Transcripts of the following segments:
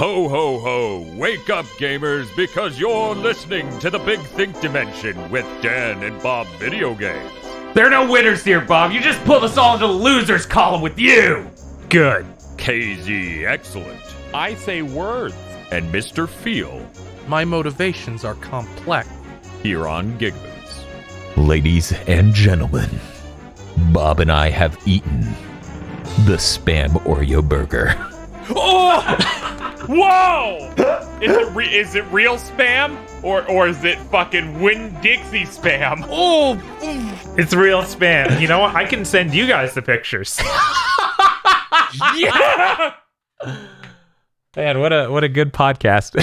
Ho, ho, ho! Wake up, gamers, because you're listening to the Big Think Dimension with Dan and Bob Video Games. There are no winners here, Bob. You just pulled us all into the losers column with you. Good. KZ, excellent. I say words. And Mr. Feel. My motivations are complex. Here on GigaBoots. Ladies and gentlemen, Bob and I have eaten the Spam Oreo burger. Oh! Whoa! Is it real spam? Or is it fucking Winn-Dixie spam? Oh! It's real spam. You know what? I can send you guys the pictures. Yeah! Man, what a good podcast.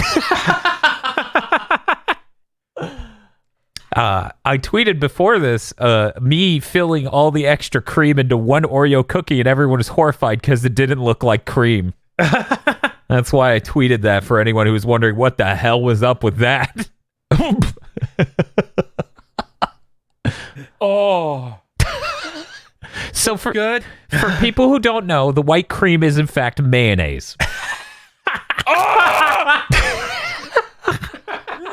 I tweeted before this, me filling all the extra cream into one Oreo cookie, and everyone was horrified because it didn't look like cream. That's why I tweeted that for anyone who was wondering what the hell was up with that. Oh. So for people who don't know, the white cream is in fact mayonnaise. Oh!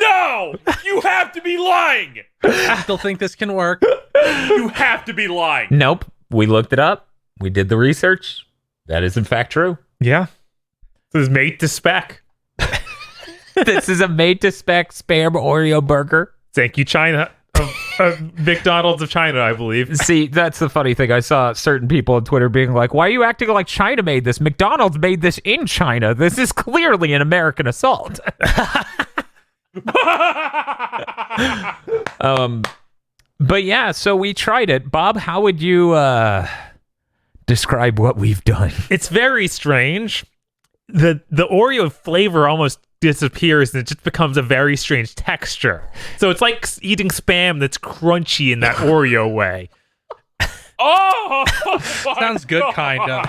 No! You have to be lying! I still think this can work. You have to be lying. Nope. We looked it up. We did the research. That is in fact true. Yeah. This is made to spec. This is a made-to-spec Spam Oreo burger. Thank you, China. McDonald's of China, I believe. See, that's the funny thing. I saw certain people on Twitter being like, why are you acting like China made this? McDonald's made this in China. This is clearly an American assault. But yeah, so we tried it. Bob, how would you describe what we've done? It's very strange. The Oreo flavor almost disappears and it just becomes a very strange texture. So it's like eating Spam that's crunchy in that Oreo way. Oh! Sounds good, kind of.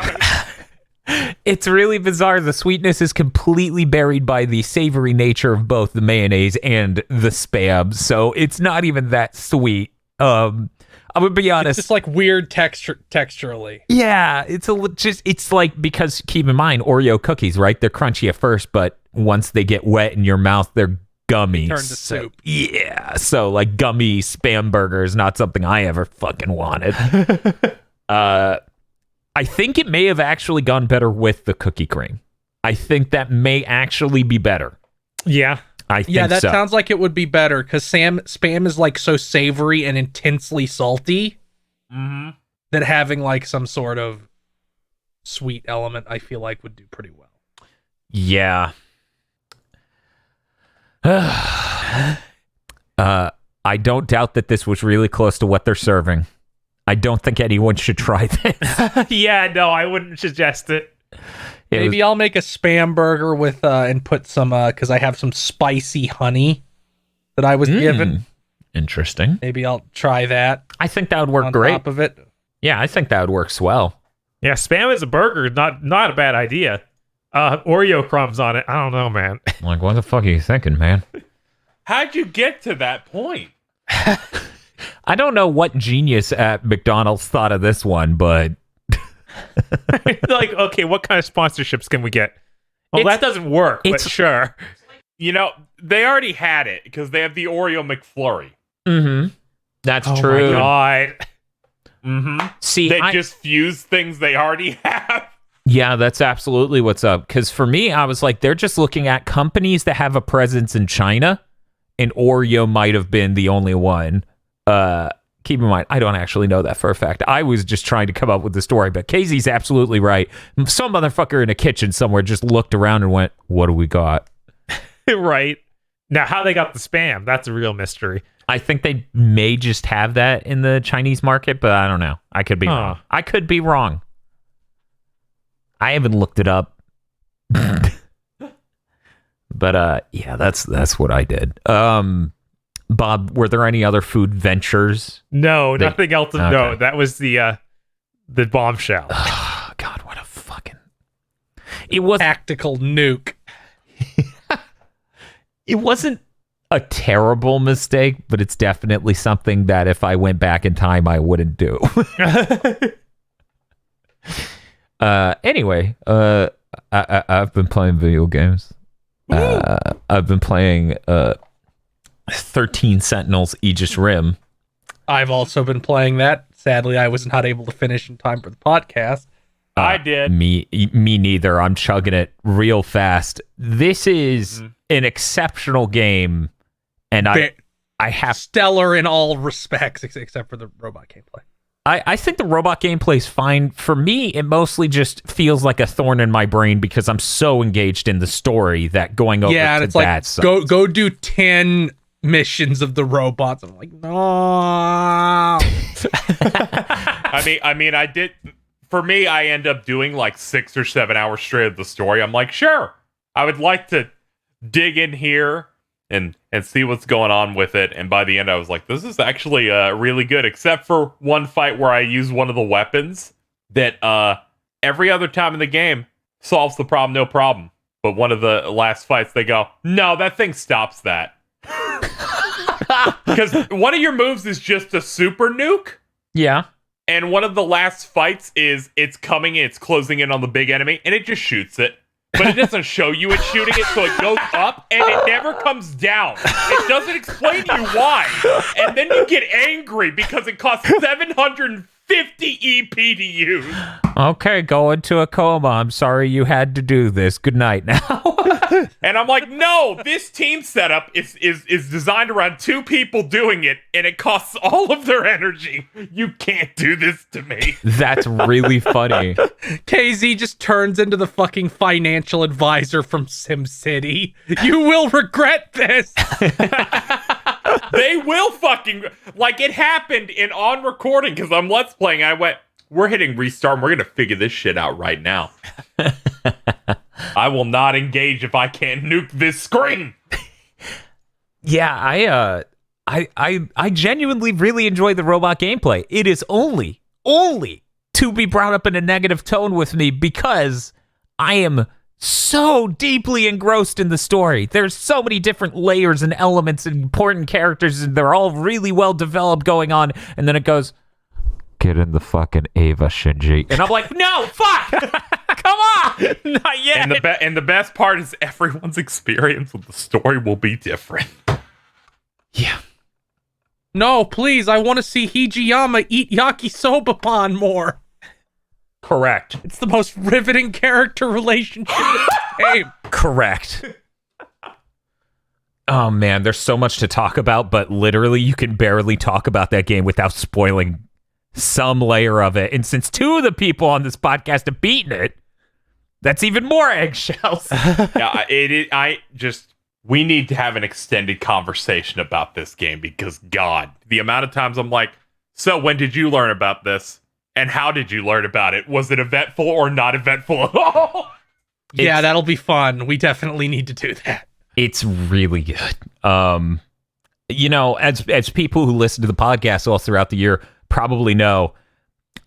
It's really bizarre. The sweetness is completely buried by the savory nature of both the mayonnaise and the Spam. So it's not even that sweet. I'm gonna be honest. It's just like weird texturally. Yeah, it's like, because keep in mind Oreo cookies, right? They're crunchy at first, but once they get wet in your mouth, they're gummy. Turn to soup. Yeah, so like gummy Spam burger is not something I ever fucking wanted. I think it may have actually gone better with the cookie cream. I think that may actually be better. Yeah. I think that so. sounds like it would be better because Spam is like so savory and intensely salty that having like some sort of sweet element, I feel like would do pretty well. Yeah. I don't doubt that this was really close to what they're serving. I don't think anyone should try this. Yeah, no, I wouldn't suggest it. Maybe I'll make a Spam burger with and put some because I have some spicy honey that I was given. Interesting. Maybe I'll try that. I think that would work on great. top of it. Yeah, I think that would work swell. Yeah, Spam as a burger, not a bad idea. Oreo crumbs on it. I don't know, man. Like, what the fuck are you thinking, man? How'd you get to that point? I don't know what genius at McDonald's thought of this one, but like, okay, what kind of sponsorships can we get? Well, that doesn't work, but sure. You know, they already had it because they have the Oreo McFlurry. Mm-hmm. That's Oh true. my God. Mm-hmm. See, They just fuse things they already have. Yeah, that's absolutely what's up. Because for me, I was like, they're just looking at companies that have a presence in China, and Oreo might have been the only one. Keep in mind, I don't actually know that for a fact. I was just trying to come up with the story, but KZ's absolutely right. Some motherfucker in a kitchen somewhere just looked around and went, what do we got? Right. Now, how they got the Spam, that's a real mystery. I think they may just have that in the Chinese market, but I don't know. I could be wrong. I could be wrong. I haven't looked it up. But yeah, that's what I did. Bob, were there any other food ventures? No, nothing else. Okay. No, that was the bombshell. Oh, God, what a fucking... It was tactical nuke. It wasn't a terrible mistake, but it's definitely something that if I went back in time, I wouldn't do. Anyway, I've been playing video games. I've been playing 13 Sentinels Aegis Rim. I've also been playing that. Sadly, I was not able to finish in time for the podcast. I did. Me neither. I'm chugging it real fast. This is an exceptional game, and I have stellar in all respects except for the robot gameplay. I think the robot gameplay is fine. For me, it mostly just feels like a thorn in my brain because I'm so engaged in the story that going over and to it's that like sucks. go do 10 missions of the robots. I'm like, no. I mean, I did. For me, I end up doing like 6 or 7 hours straight of the story. I'm like, sure, I would like to dig in here and see what's going on with it. And by the end, I was like, this is actually really good, except for one fight where I use one of the weapons that every other time in the game solves the problem, no problem. But one of the last fights, they go, no, that thing stops that. Because one of your moves is just a super nuke. Yeah. And one of the last fights is it's coming in, it's closing in on the big enemy, and it just shoots it. But it doesn't show you it's shooting it, so it goes up, and it never comes down. It doesn't explain to you why. And then you get angry because it costs 750 EP to use. Okay, go into a coma. I'm sorry you had to do this. Good night now. And I'm like, no, this team setup is designed around 2 people doing it, and it costs all of their energy. You can't do this to me. That's really funny. KZ just turns into the fucking financial advisor from SimCity. You will regret this. They will fucking, like, it happened in on recording because I'm Let's Playing. I went, we're hitting restart and we're going to figure this shit out right now. I will not engage if I can't nuke this screen. Yeah, I genuinely really enjoy the robot gameplay. It is only to be brought up in a negative tone with me because I am so deeply engrossed in the story. There's so many different layers and elements and important characters, and they're all really well developed going on, and then it goes, get in the fucking Ava, Shinji. And I'm like, no, fuck! Come on! Not yet! And the best part is everyone's experience with the story will be different. Yeah. No, please, I want to see Hijiyama eat yakisoba pan more. Correct. It's the most riveting character relationship in the game. Correct. Oh man, there's so much to talk about, but literally you can barely talk about that game without spoiling some layer of it. And since 2 of the people on this podcast have beaten it, that's even more eggshells. Yeah, we need to have an extended conversation about this game because, God, the amount of times I'm like, so when did you learn about this? And how did you learn about it? Was it eventful or not eventful at all? Yeah, that'll be fun. We definitely need to do that. It's really good. You know, as people who listen to the podcast all throughout the year probably know,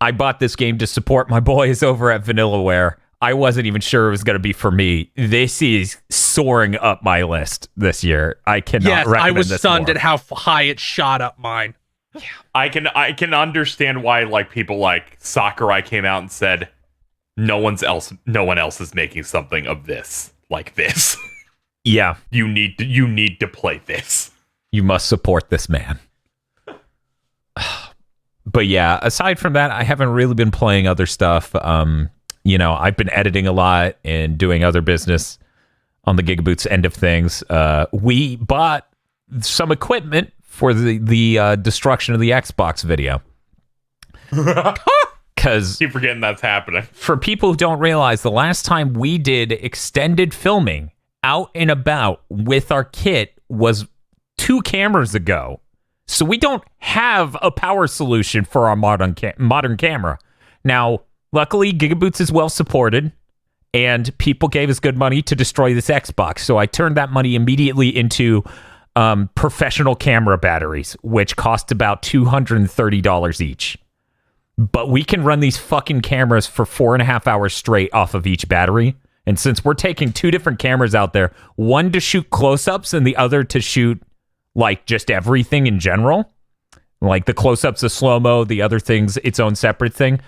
I bought this game to support my boys over at Vanillaware. I wasn't even sure it was going to be for me. This is soaring up my list this year. I cannot recommend I was this stunned more. at how high it shot up mine. Yeah. I can understand why, like, people like Sakurai came out and said no one else is making something of this like this. Yeah, you need to play this. You must support this man. But yeah, aside from that, I haven't really been playing other stuff. You know, I've been editing a lot and doing other business on the GigaBoots end of things. We bought some equipment for the destruction of the Xbox video. Because keep forgetting that's happening. For people who don't realize, the last time we did extended filming out and about with our kit was 2 cameras ago. So we don't have a power solution for our modern camera. Now, luckily, GigaBoots is well supported, and people gave us good money to destroy this Xbox. So I turned that money immediately into professional camera batteries, which cost about $230 each. But we can run these fucking cameras for 4.5 hours straight off of each battery. And since we're taking 2 different cameras out there, one to shoot close-ups and the other to shoot like just everything in general, like the close-ups of slow-mo, the other thing's its own separate thing.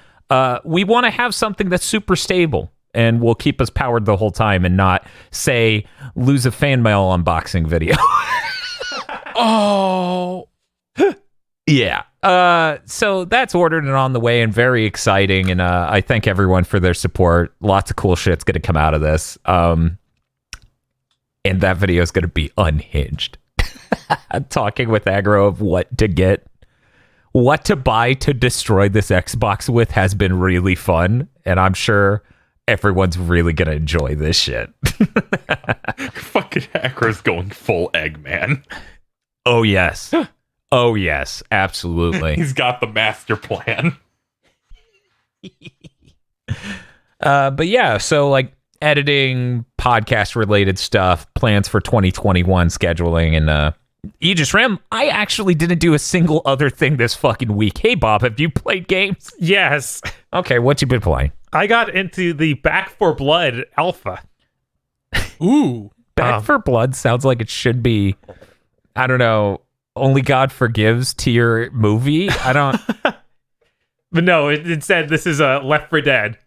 We want to have something that's super stable and will keep us powered the whole time and not, say, lose a fan mail unboxing video. Oh. Yeah. So that's ordered and on the way and very exciting. And I thank everyone for their support. Lots of cool shit's going to come out of this. And that video is going to be unhinged. Talking with Aggro of what to get, what to buy to destroy this Xbox with has been really fun. And I'm sure everyone's really going to enjoy this shit. Fucking Hacker's going full Eggman. Oh, yes. Oh, yes. Absolutely. He's got the master plan. But yeah, so like editing, podcast related stuff, plans for 2021 scheduling, and Aegis Rim, I actually didn't do a single other thing this fucking week. Hey, Bob, have you played games? Yes. Okay, what you been playing? I got into the Back for Blood alpha. Ooh. Back for Blood sounds like it should be, I don't know, Only God Forgives tier movie. I don't. But no, instead, this is Left 4 Dead.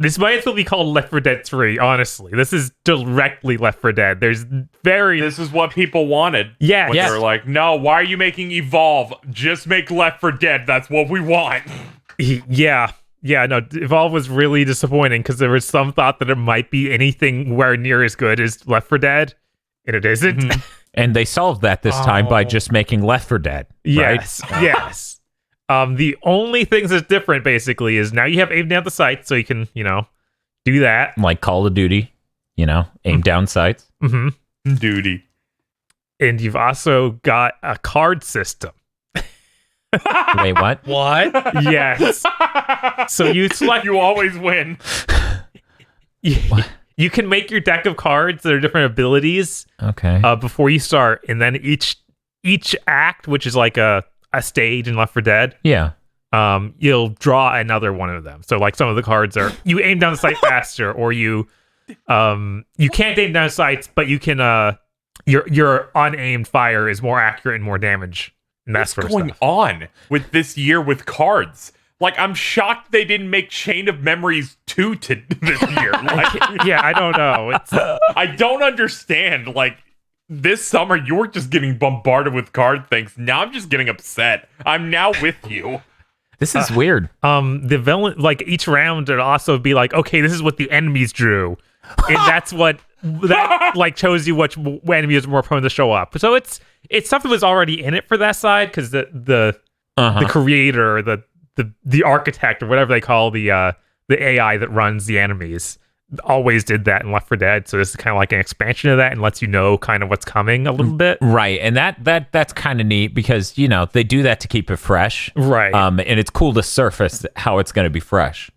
This might as well be called Left 4 Dead 3, honestly. This is directly Left 4 Dead. There's very... This is what people wanted. Yes. When they were like, no, why are you making Evolve? Just make Left 4 Dead. That's what we want. Yeah. Yeah, no, Evolve was really disappointing because there was some thought that it might be anything where near as good as Left 4 Dead, and it isn't. Mhm. And they solved that this time by just making Left 4 Dead. Yes, right? yes. The only things that's different, basically, is now you have aim down the sights, so you can, do that. Like Call of Duty, aim down sights. Mm-hmm. Duty. And you've also got a card system. Wait, what? What? Yes. So you select... You always win. You can make your deck of cards that are different abilities Okay. before you start, and then each act, which is like a stage in Left 4 Dead, Yeah. you'll draw another one of them. So like some of the cards are you aim down the sight faster, or you can't aim down sights, but you can your unaimed fire is more accurate and more damage. And that's What's going on with this year with cards? Like, I'm shocked they didn't make Chain of Memories 2 to this year. Like, Yeah, I don't know. It's I don't understand. Like, this summer, you were just getting bombarded with card things. Now I'm just getting upset. I'm now with you. This is weird. the villain, like each round it'll also be like, okay, this is what the enemies drew. And that's what that like shows you which enemies are more prone to show up. So it's stuff that was already in it for that side, because the creator, the architect, or whatever they call the AI that runs the enemies, always did that in Left 4 Dead. So this is kind of like an expansion of that and lets you know kind of what's coming a little bit. Right. And that's kind of neat because, they do that to keep it fresh. Right. And it's cool to surface how it's going to be fresh.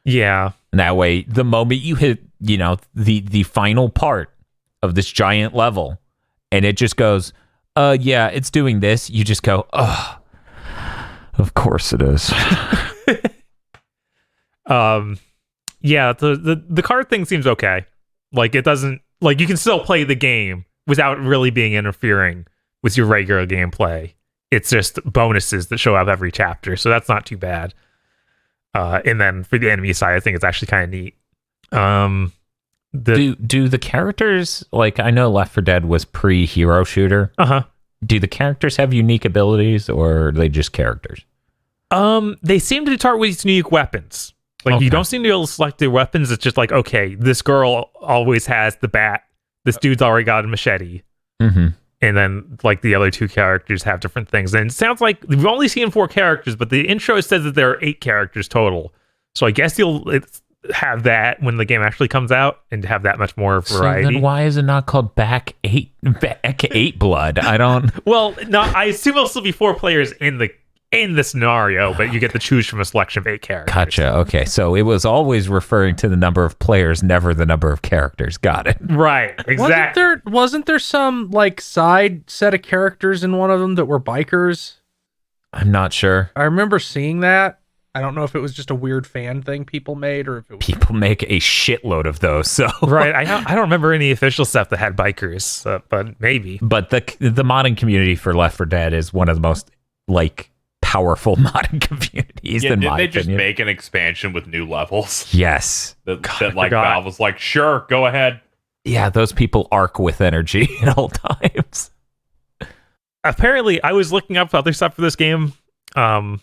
Yeah. And that way, the moment you hit, the final part of this giant level and it just goes, yeah, it's doing this. You just go, oh, of course it is. Yeah, the card thing seems okay. Like, it doesn't, like, you can still play the game without really being interfering with your regular gameplay. It's just bonuses that show up every chapter, so that's not too bad. And then for the enemy side, I think it's actually kind of neat. Do the characters, like, I know Left 4 Dead was pre-hero shooter. Do the characters have unique abilities, or are they just characters? They seem to start with unique weapons. Like, you don't seem to be able to select their weapons. It's just like, okay, this girl always has the bat. This dude's already got a machete. Mm-hmm. And then, like, the other two characters have different things. And it sounds like we've only seen 4 characters, but the intro says that there are 8 characters total. So I guess you'll have that when the game actually comes out and have that much more variety. So then why is it not called Back 8 Blood? I don't... Well, no, I assume there'll still be 4 players in the scenario, but you get to choose from a selection of 8 characters. Gotcha. Okay, so it was always referring to the number of players, never the number of characters. Got it. Right, exactly. Wasn't there some like side set of characters in one of them that were bikers? I'm not sure. I remember seeing that. I don't know if it was just a weird fan thing people made, or if it was... People make a shitload of those, so... Right, I don't remember any official stuff that had bikers, but maybe. But the modding community for Left 4 Dead is one of the most, like, powerful modding communities Yeah, in didn't my they just opinion. make an expansion with new levels? Yes. That I like forgot. Valve was like, sure, go ahead. Yeah, those people arc with energy at all times. Apparently, I was looking up other stuff for this game, and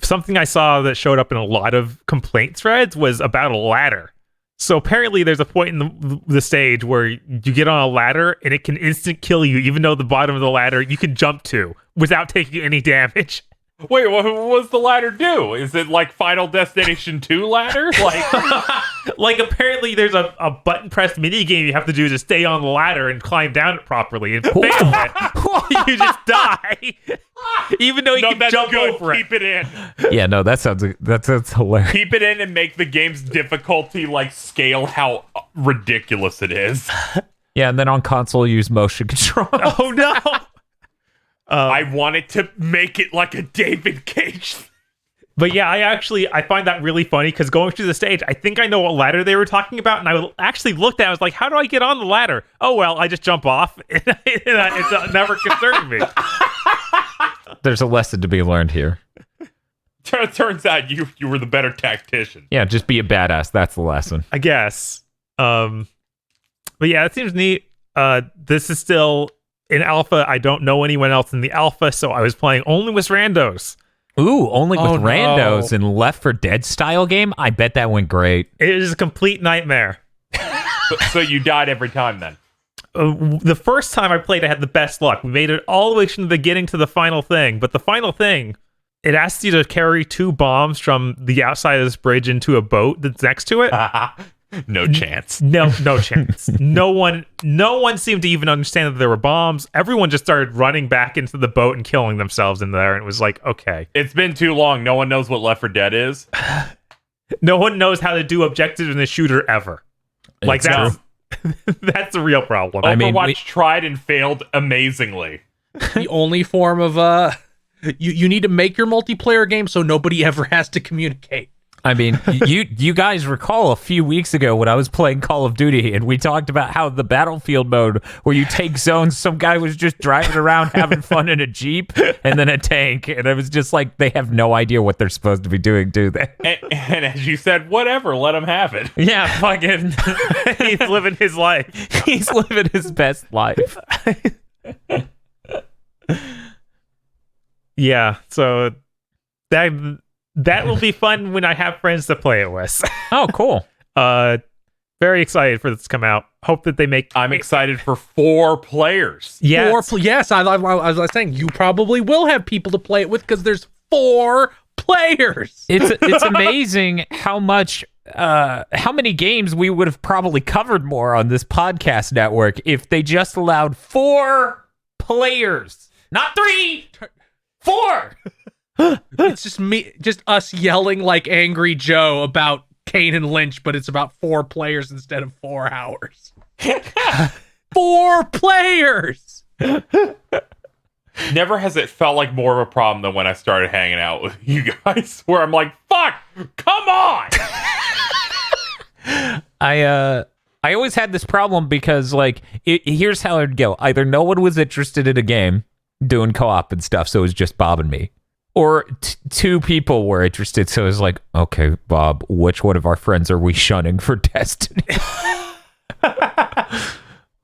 something I saw that showed up in a lot of complaint threads was about a ladder. So apparently, there's a point in the stage where you get on a ladder and it can instant kill you, even though the bottom of the ladder you can jump to without taking any damage. Wait, what does the ladder do? Is it like Final Destination 2 ladder? Like apparently, there's a button pressed mini game you have to do to stay on the ladder and climb down it properly. And fail it, you just die, even though you No, can that's jump good. over it. Keep it in. Yeah, no, that sounds hilarious. Keep it in and make the game's difficulty like scale how ridiculous it is. Yeah, and then on console, use motion control. Oh no! I wanted to make it like a David Cage. But yeah, I find that really funny because going through the stage, I think I know what ladder they were talking about, and I actually looked at it, I was like, how do I get on the ladder? Oh, well, I just jump off, and it never concerned me. There's a lesson to be learned here. Turns out you were the better tactician. Yeah, just be a badass. That's the lesson. I guess. But yeah, it seems neat. This is still in alpha. I don't know anyone else in the alpha, so I was playing only with randos. Ooh, only with Oh, no. randos in Left 4 Dead style game? I bet that went great. It is a complete nightmare. So you died every time then. The first time I played, I had the best luck. We made it all the way from the beginning to the final thing, but the final thing, it asks you to carry 2 bombs from the outside of this bridge into a boat that's next to it. No chance. No chance. No one seemed to even understand that there were bombs. Everyone just started running back into the boat and killing themselves in there, and it was like, okay. It's been too long. No one knows what Left 4 Dead is. No one knows how to do objectives in a shooter ever. Like It's that's a real problem. I mean, Overwatch tried and failed amazingly. The only form of you need to make your multiplayer game so nobody ever has to communicate. I mean, you guys recall a few weeks ago when I was playing Call of Duty and we talked about how the battlefield mode where you take zones, some guy was just driving around having fun in a Jeep and then a tank. And it was just like, they have no idea what they're supposed to be doing, do they? And as you said, whatever, let him have it. Yeah, fucking. He's living his life. He's living his best life. Yeah, so that will be fun when I have friends to play it with. Oh, cool. Very excited for this to come out. Hope that they make. I'm excited for 4 players. Yes. Yes, I was saying you probably will have people to play it with because there's 4 players. It's amazing how many games we would have probably covered more on this podcast network if they just allowed 4 players, not 3, 4. It's just us yelling like Angry Joe about Kane and Lynch, but it's about 4 players instead of 4 hours. 4 players. Never has it felt like more of a problem than when I started hanging out with you guys, where I'm like, fuck, come on. I always had this problem because like here's how it'd go. Either no one was interested in a game doing co-op and stuff, so it was just Bob and me. Or 2 people were interested, so it was like, okay, Bob, which one of our friends are we shunning for Destiny?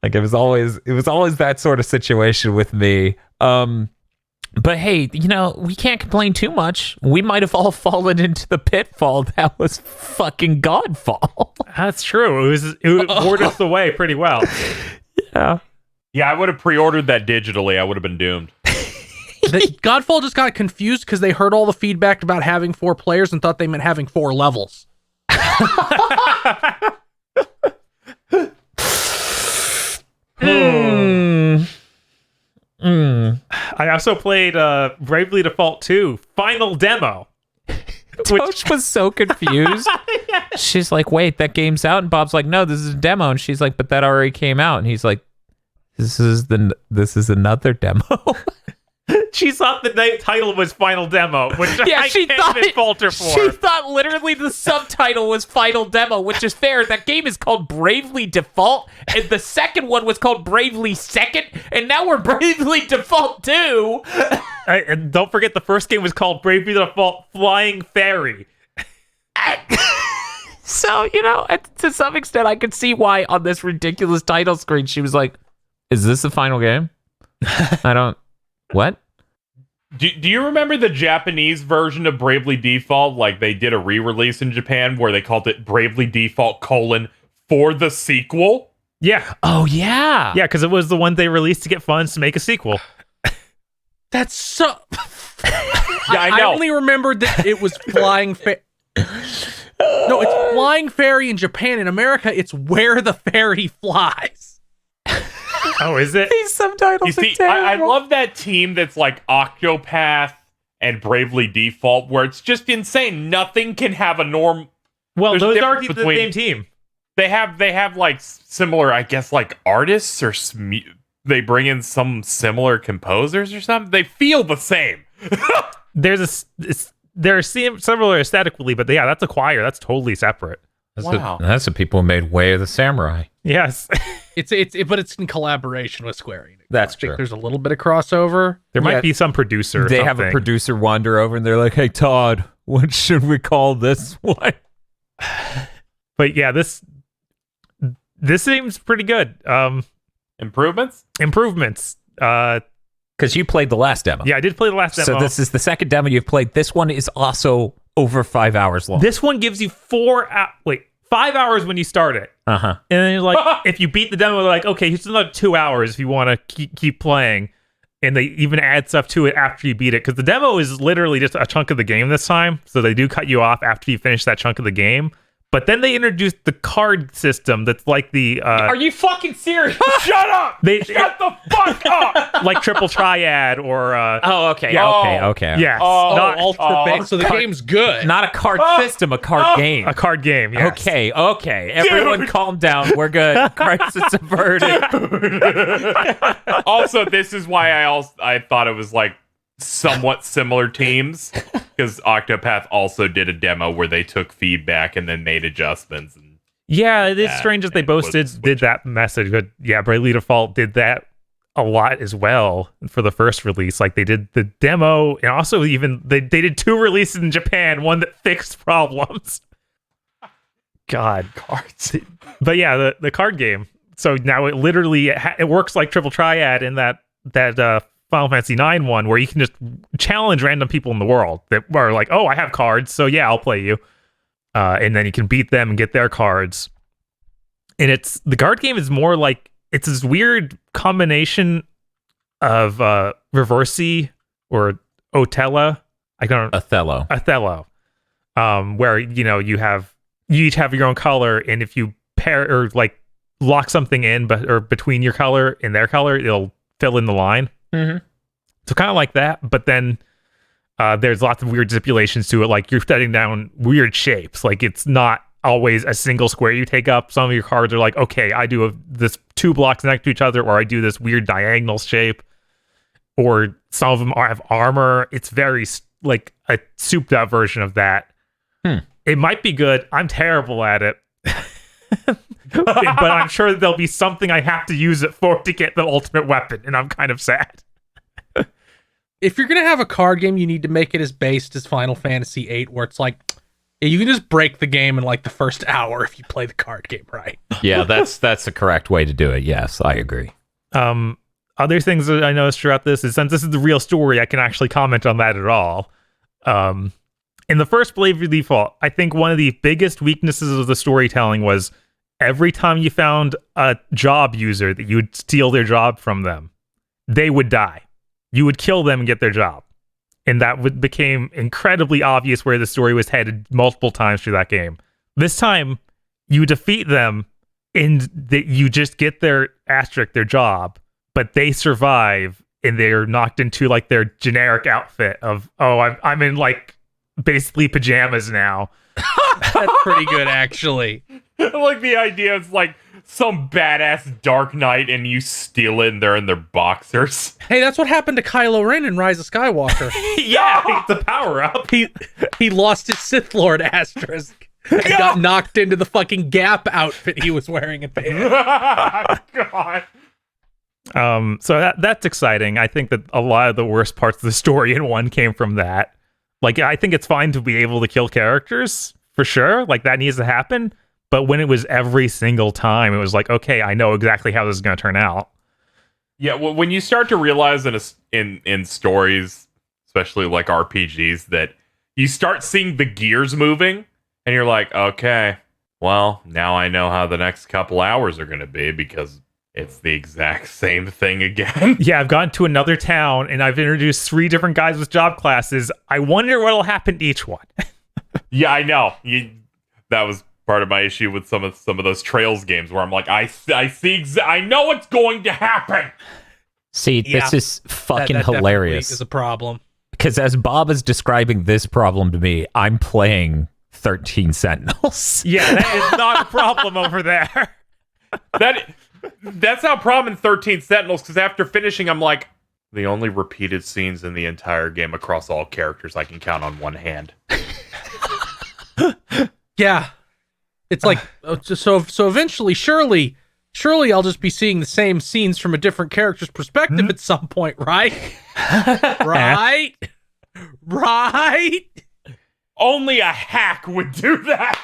Like it was always that sort of situation with me. But hey, we can't complain too much. We might have all fallen into the pitfall that was fucking Godfall. That's true. It bored us away pretty well. Yeah. Yeah, I would have pre-ordered that digitally. I would have been doomed. Godfall just got confused because they heard all the feedback about having 4 players and thought they meant having 4 levels. I also played Bravely Default 2 Final Demo. Tosh was so confused. She's like, wait, that game's out? And Bob's like, no, this is a demo. And she's like, but that already came out. And he's like, this is another demo. She thought the title was Final Demo, which I can't even falter for. She thought literally the subtitle was Final Demo, which is fair. That game is called Bravely Default, and the second one was called Bravely Second, and now we're Bravely Default 2. And don't forget, the first game was called Bravely Default Flying Fairy. So, to some extent, I could see why on this ridiculous title screen, she was like, is this the final game? What? Do you remember the Japanese version of Bravely Default? Like, they did a re-release in Japan where they called it Bravely Default : for the sequel? Yeah. Oh, yeah. Yeah, because it was the one they released to get funds to make a sequel. That's so. Yeah, I know. I only remembered that it was Flying Fairy. No, it's Flying Fairy in Japan. In America, it's Where the Fairy Flies. Oh, is it? These subtitles You see, I love that team that's like Octopath and Bravely Default, where it's just insane. Nothing can have a norm. Well, There's those a are difference the between- same team. They have like similar, I guess, like artists or they bring in some similar composers or something. They feel the same. They're similar aesthetically, but yeah, that's a choir. That's totally separate. Wow. That's the people who made Way of the Samurai. Yes. But it's in collaboration with Square Enix. That's I think true. there's a little bit of crossover. There Yeah. might be some producer. Or They have a something. producer wander over and they're like, hey, Todd, what should we call this one? But yeah, this seems pretty good. Improvements? Improvements. Because you played the last demo. Yeah, I did play the last demo. So this is the second demo you've played. This one is also over 5 hours long. This one gives you 5 hours when you start it. Uh-huh. And then you're like, if you beat the demo, they're like, okay, here's another 2 hours if you want to keep playing. And they even add stuff to it after you beat it. Because the demo is literally just a chunk of the game this time. So they do cut you off after you finish that chunk of the game. But then they introduced the card system that's like the... Are you fucking serious? Shut up! Shut the fuck up! like Triple Triad or... Oh, okay. Yeah. Okay. Yes. So the game's good. Not a card system, a card game. A card game, yes. Okay. Everyone calm down. We're good. Crisis averted. Also, this is why I thought it was like somewhat similar teams, because Octopath also did a demo where they took feedback and then made adjustments. And Yeah, it is strange that they both did that message, but yeah, Bravely Default did that a lot as well for the first release. Like they did the demo, and also even they did 2 releases in Japan, one that fixed problems. God, cards. But yeah, the card game. So now it literally it works like Triple Triad in that Final Fantasy IX one, where you can just challenge random people in the world that are like, oh, I have cards, so yeah, I'll play you. And then you can beat them and get their cards. And the card game is more like, it's this weird combination of Reversi or Otella. Othello. Where, you each have your own color, and if you pair or like lock something in or between your color and their color, it'll fill in the line. Mm-hmm. So kind of like that, but then there's lots of weird stipulations to it. Like you're setting down weird shapes. Like it's not always a single square you take up. Some of your cards are like, okay, I do this 2 blocks next to each other, or I do this weird diagonal shape, or some of them have armor. It's very like a souped up version of that. It might be good. I'm terrible at it. But I'm sure there'll be something I have to use it for to get the ultimate weapon, and I'm kind of sad. If you're going to have a card game, you need to make it as based as Final Fantasy VIII, where it's like, you can just break the game in like the first hour if you play the card game right. Yeah, that's the correct way to do it. Yes, I agree. Other things that I noticed throughout this is, since this is the real story, I can actually comment on that at all. In the first Bravely Default, I think one of the biggest weaknesses of the storytelling was every time you found a job user that you would steal their job from them, they would die. You would kill them and get their job. And that became incredibly obvious where the story was headed multiple times through that game. This time, you defeat them and you just get their job, but they survive and they're knocked into like their generic outfit of, oh, I'm in like basically pajamas now. That's pretty good, actually. Like the idea is like some badass Dark Knight and you steal it and they're in their boxers. Hey, that's what happened to Kylo Ren in Rise of Skywalker. Yeah, it's a power up. He lost his Sith Lord asterisk and got knocked into the fucking Gap outfit he was wearing at the end. God. So that's exciting. I think that a lot of the worst parts of the story in 1 came from that. Like, I think it's fine to be able to kill characters, for sure. Like, that needs to happen. But when it was every single time, it was like, okay, I know exactly how this is going to turn out. Yeah, well, when you start to realize in stories, especially like RPGs, that you start seeing the gears moving, and you're like, okay, well, now I know how the next couple hours are going to be, because it's the exact same thing again. Yeah, I've gone to another town, and I've introduced 3 different guys with job classes. I wonder what'll happen to each one. Yeah, I know. That was part of my issue with some of those Trails games, where I'm like, I know what's going to happen. See, this is fucking that hilarious. Is a problem. Because as Bob is describing this problem to me, I'm playing 13 Sentinels. Yeah, that is not a problem over there. That's not a problem in 13 Sentinels, because after finishing, I'm like, the only repeated scenes in the entire game across all characters I can count on one hand. Yeah. It's like, so eventually, surely I'll just be seeing the same scenes from a different character's perspective at some point, right? Right? Right? Only a hack would do that.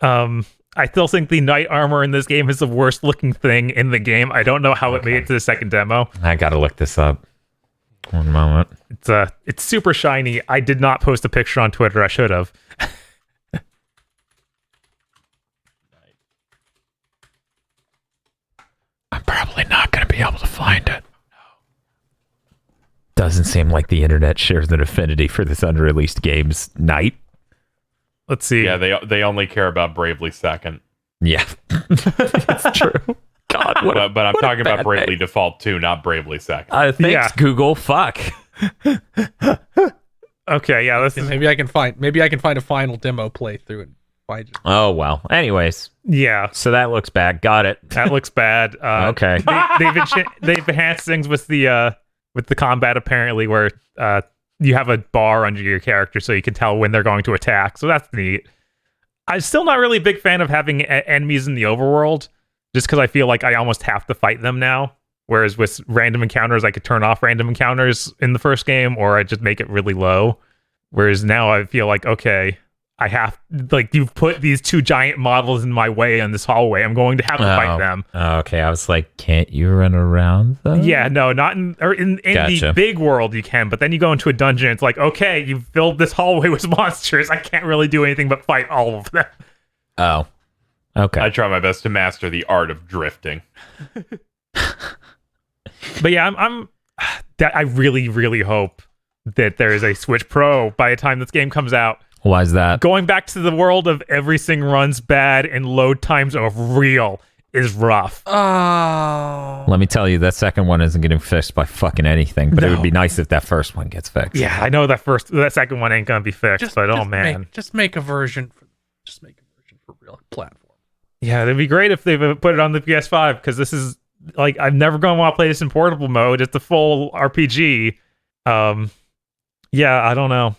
I still think the knight armor in this game is the worst looking thing in the game. I don't know how it made it to the second demo. I gotta look this up. One moment. It's super shiny. I did not post a picture on Twitter. I should have. I'm probably not gonna be able to find it. Doesn't seem like the internet shares an affinity for this unreleased game's Knight. Let's see. Yeah, they only care about Bravely Second. Yeah, it's true. God, but I'm talking about Bravely Default 2, not Bravely Second. Thanks, Yeah. Google. Fuck. Okay, yeah, this is Maybe I can find a final demo playthrough and find it. Oh well. Anyways, yeah. so that looks bad. Got it. That looks bad. Okay. They've enhanced things with the combat apparently, where you have a bar under your character so you can tell when they're going to attack. So that's neat. I'm still not really a big fan of having enemies in the overworld, just because I feel like I almost have to fight them now. Whereas with random encounters, I could turn off random encounters in the first game, or I just make it really low. Whereas now I feel like, okay, I have, like, you've put these 2 giant models in my way in this hallway. I'm going to have to fight them. Okay, I was like, can't you run around them? Yeah, no, not in Gotcha. the big world you can, but then you go into a dungeon, it's like, okay, you've filled this hallway with monsters. I can't really do anything but fight all of them. Oh. Okay. I try my best to master the art of drifting. But yeah, I really, really hope that there is a Switch Pro by the time this game comes out. Why is that? Going back to the world of everything runs bad and load times are real is rough. Oh. Let me tell you, that second one isn't getting fixed by fucking anything, but it No. would be nice if that first one gets fixed. Yeah, I know that second one ain't gonna be fixed, but oh man. Just make a version for real platform. Yeah, it'd be great if they put it on the PS5, because this is, like, I've never gonna want to play this in portable mode. It's the full RPG. Yeah, I don't know.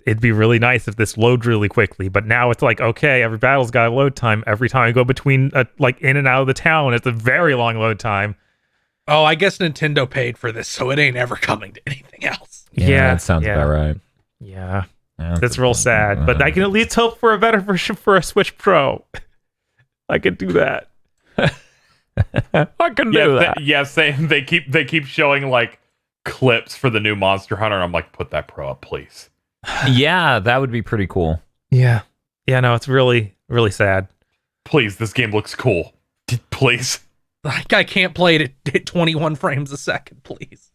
It'd be really nice if this loads really quickly, but now it's like, okay, every battle's got a load time. Every time I go between, like, in and out of the town, it's a very long load time. Oh, I guess Nintendo paid for this, so it ain't ever coming to anything else. Yeah, that sounds about right. Yeah, Yeah, that's real sad. But I can at least hope for a better version for a Switch Pro. I could do that. I can do that. Same. They keep showing like clips for the new Monster Hunter. And I'm like, put that Pro up, please. Yeah, that would be pretty cool. Yeah. Yeah, no, it's really, really sad. Please, this game looks cool. Please. Like, I can't play it at 21 frames a second, please.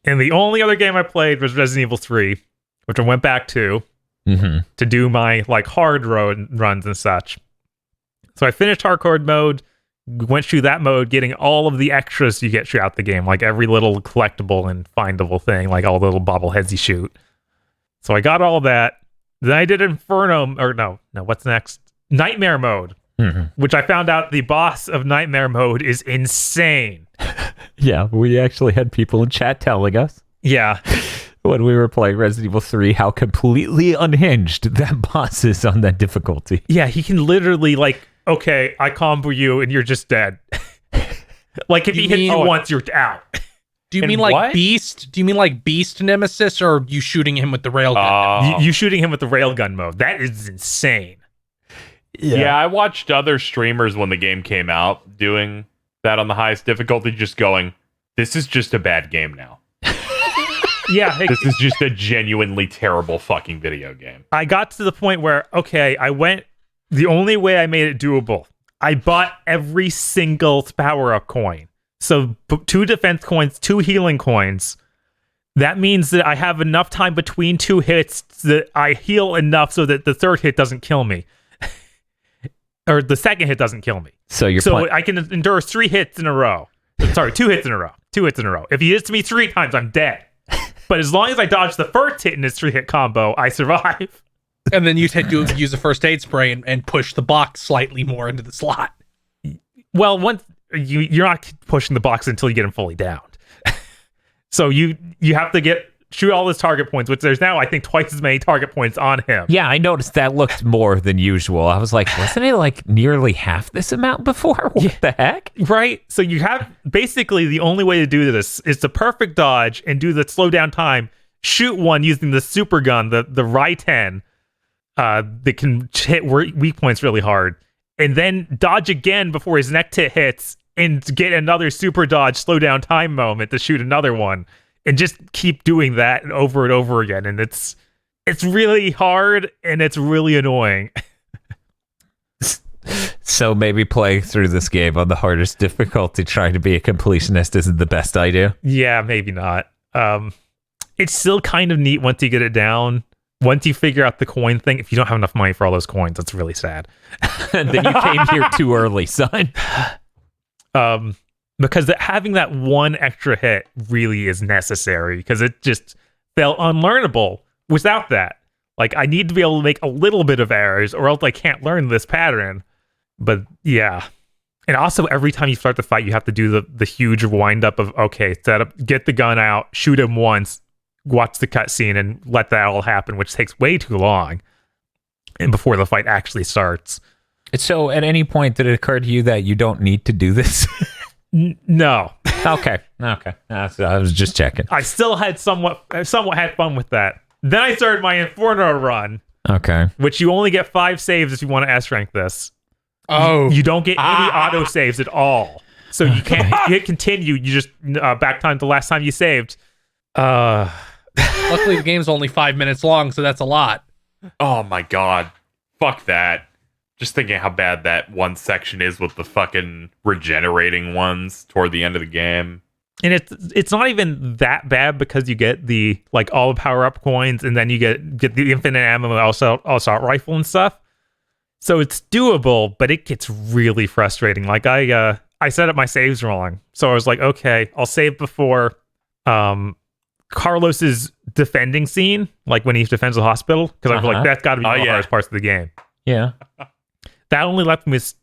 And the only other game I played was Resident Evil 3, which I went back to do my, like, hard runs and such. So I finished hardcore mode, went through that mode, getting all of the extras you get throughout the game, like every little collectible and findable thing, like all the little bobbleheads you shoot. So I got all that. Then I did Inferno, or no, what's next? Nightmare mode. which I found out the boss of Nightmare Mode is insane. Yeah, we actually had people in chat telling us Yeah. when we were playing Resident Evil 3 how completely unhinged that boss is on that difficulty. Yeah, he can literally, like, okay, I combo you and you're just dead. Like, if he hits you once, you're out. Do you And mean like what? Beast? Do you mean like Beast Nemesis, or you shooting him with the railgun? You shooting him with the railgun mode. That is insane. Yeah, I watched other streamers when the game came out doing that on the highest difficulty, just going, this is just a bad game now. Yeah, This is just a genuinely terrible fucking video game. I got to the point where, okay, the only way I made it doable, I bought every single power-up coin. So 2 defense coins, 2 healing coins. That means that I have enough time between 2 hits that I heal enough so that the 3rd hit doesn't kill me. Or the 2nd hit doesn't kill me. So I can endure 3 hits in a row. Sorry, 2 hits in a row. 2 hits in a row. If he hits me 3 times, I'm dead. But as long as I dodge the first hit in his 3-hit combo, I survive. And then you use a first aid spray and push the box slightly more into the slot. Well, once you're not pushing the box until you get him fully downed. So you have to shoot all his target points, which there's now, I think, twice as many target points on him. Yeah, I noticed that looked more than usual. I was like, wasn't it like nearly half this amount before? What the heck? Right? So you have basically the only way to do this is to perfect dodge and do the slow down time, shoot one using the super gun, the Rai-10, that can hit weak points really hard, and then dodge again before his next hit hits and get another super dodge slow down time moment to shoot another one. And just keep doing that over and over again. And it's really hard and it's really annoying. So maybe playing through this game on the hardest difficulty, trying to be a completionist, isn't the best idea. Yeah, maybe not. It's still kind of neat once you get it down. Once you figure out the coin thing, if you don't have enough money for all those coins, that's really sad. Then you came here too early, son. Because having that one extra hit really is necessary, because it just felt unlearnable without that. Like, I need to be able to make a little bit of errors or else I can't learn this pattern. But yeah. And also, every time you start the fight, you have to do the huge wind up of, okay, set up, get the gun out, shoot him once, watch the cutscene, and let that all happen, which takes way too long. And before the fight actually starts. So at any point did it occur to you that you don't need to do this? No. Okay. I was just checking. I still had somewhat had fun with that. Then I started my Inferno run. Okay. Which you only get 5 saves if you want to S rank this. Oh. You don't get any auto saves at all. So you can't hit continue. You just back time to the last time you saved. Luckily, the game's only 5 minutes long, so that's a lot. Oh my god. Fuck that. Just thinking how bad that one section is with the fucking regenerating ones toward the end of the game. And it's not even that bad because you get the all the power up coins, and then you get the infinite ammo, assault rifle and stuff. So it's doable, but it gets really frustrating. Like I set up my saves wrong, so I was like, okay, I'll save before Carlos's defending scene, like when he defends the hospital, because I was like, that's got to be one of the hardest parts of the game. Yeah. That only left me with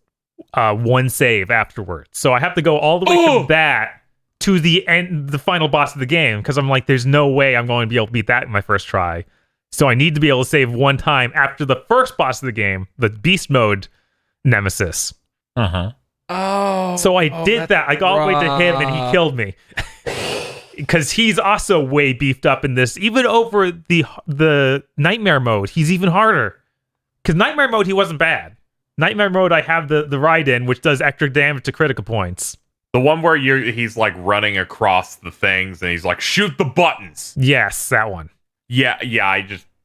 1 save afterwards. So I have to go all the way from that to the end, the final boss of the game, because I'm like, there's no way I'm going to be able to beat that in my first try. So I need to be able to save 1 time after the first boss of the game, the beast mode nemesis. Oh. So I did that. I got all the way to him and he killed me. Because he's also way beefed up in this. Even over the Nightmare mode, he's even harder. Because Nightmare mode, he wasn't bad. Nightmare mode, I have the ride-in, which does extra damage to critical points. The one where he's like running across the things and he's like, shoot the buttons. Yes, that one. Yeah,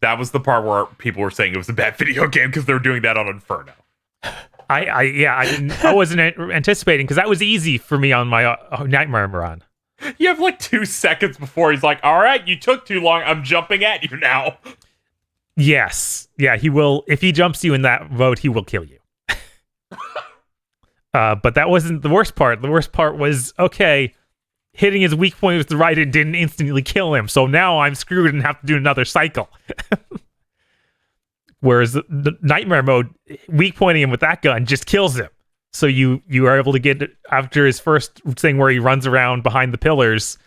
that was the part where people were saying it was a bad video game because they were doing that on Inferno. I wasn't anticipating, because that was easy for me on my Nightmare run. You have like 2 seconds before he's like, all right, you took too long. I'm jumping at you now. Yes. Yeah, he will. If he jumps you in that mode, he will kill you. But that wasn't the worst part. The worst part was, okay, hitting his weak point with the right, it didn't instantly kill him. So now I'm screwed and have to do another cycle. Whereas the nightmare mode, weak pointing him with that gun just kills him. So you are able to get, after his first thing where he runs around behind the pillars,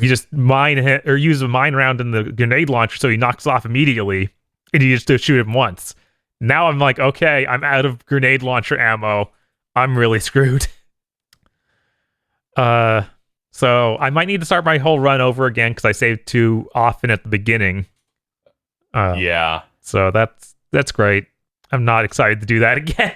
you just mine hit or use a mine round in the grenade launcher so he knocks off immediately, and you just shoot him once. Now I'm like, okay, I'm out of grenade launcher ammo. I'm really screwed. So I might need to start my whole run over again because I saved too often at the beginning. Yeah. So that's great. I'm not excited to do that again.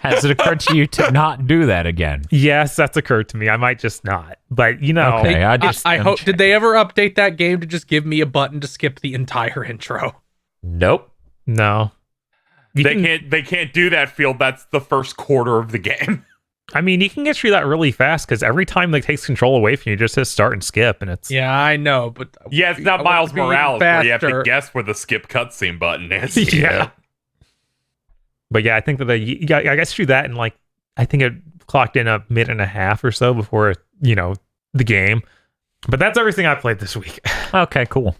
Has it occurred to you to not do that again? Yes, that's occurred to me. I might just not. But you know, Okay, I hope. Did they ever update that game to just give me a button to skip the entire intro? Nope. No. They can't do that, Field. That's the first quarter of the game. I mean, you can get through that really fast because every time it takes control away from you, just hit start and skip, and it's Yeah, I know, but Yeah, it's not I want Miles to be Morales where you have to faster. guess where the skip cutscene button is. yeah. But yeah, I think that I guess through that, and like I think it clocked in a minute and a half or so before the game. But that's everything I played this week. Okay, cool.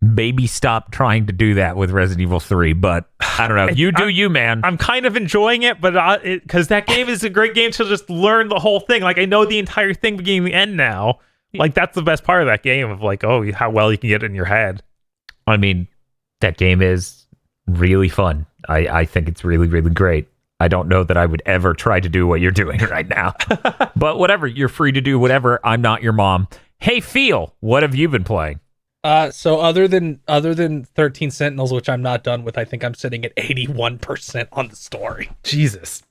Maybe stop trying to do that with Resident Evil 3, but I don't know. You do you, man. I'm kind of enjoying it, but because that game is a great game to just learn the whole thing. Like I know the entire thing beginning to end now. Like that's the best part of that game of like, oh, how well you can get it in your head. I mean, that game is really fun. I think it's really, really great. I don't know that I would ever try to do what you're doing right now. But whatever, you're free to do whatever. I'm not your mom. Hey, Feel, what have you been playing? So other than 13 Sentinels, which I'm not done with, I think I'm sitting at 81% on the story. Jesus.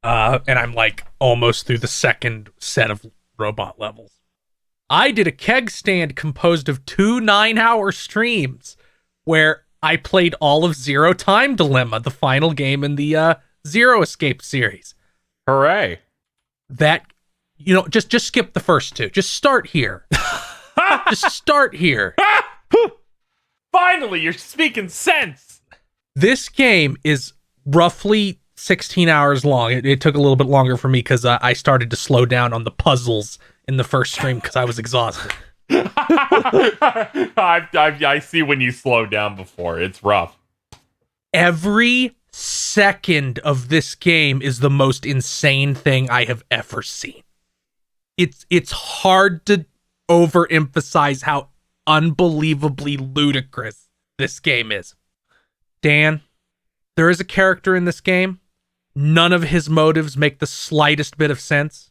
And I'm like almost through the second set of robot levels. I did a keg stand composed of 2 9-hour streams where I played all of Zero Time Dilemma, the final game in the Zero Escape series. Hooray. That, just skip the first 2. Just start here. Just start here. Finally, you're speaking sense. This game is roughly 16 hours long. It took a little bit longer for me because I started to slow down on the puzzles in the first stream because I was exhausted. I see when you slow down before. It's rough. Every second of this game is the most insane thing I have ever seen. It's hard to overemphasize how unbelievably ludicrous this game is. Dan, there is a character in this game. None of his motives make the slightest bit of sense.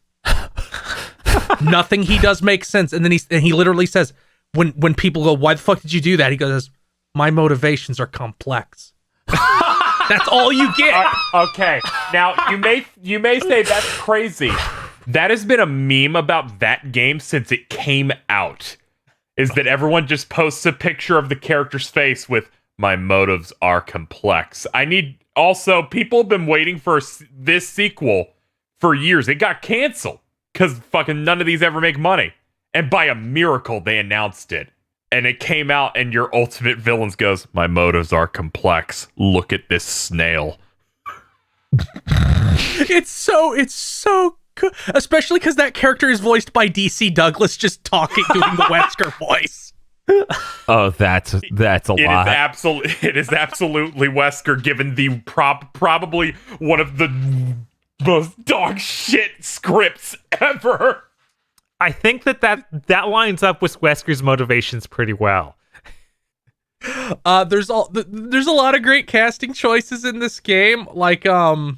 Nothing he does makes sense. And then he literally says, when people go, why the fuck did you do that? He goes, my motivations are complex. That's all you get. Okay. Now you may say that's crazy. That has been a meme about that game since it came out. Is that everyone just posts a picture of the character's face with my motives are complex. People have been waiting for this sequel for years. It got canceled because fucking none of these ever make money. And by a miracle, they announced it. And it came out and your ultimate villains goes, my motives are complex. Look at this snail. It's so good. Especially because that character is voiced by DC Douglas just talking, doing the Wesker voice. Oh, that's a lot. It is absolutely Wesker, given the probably one of the most dog shit scripts ever. I think that lines up with Wesker's motivations pretty well. There's a lot of great casting choices in this game. Like 5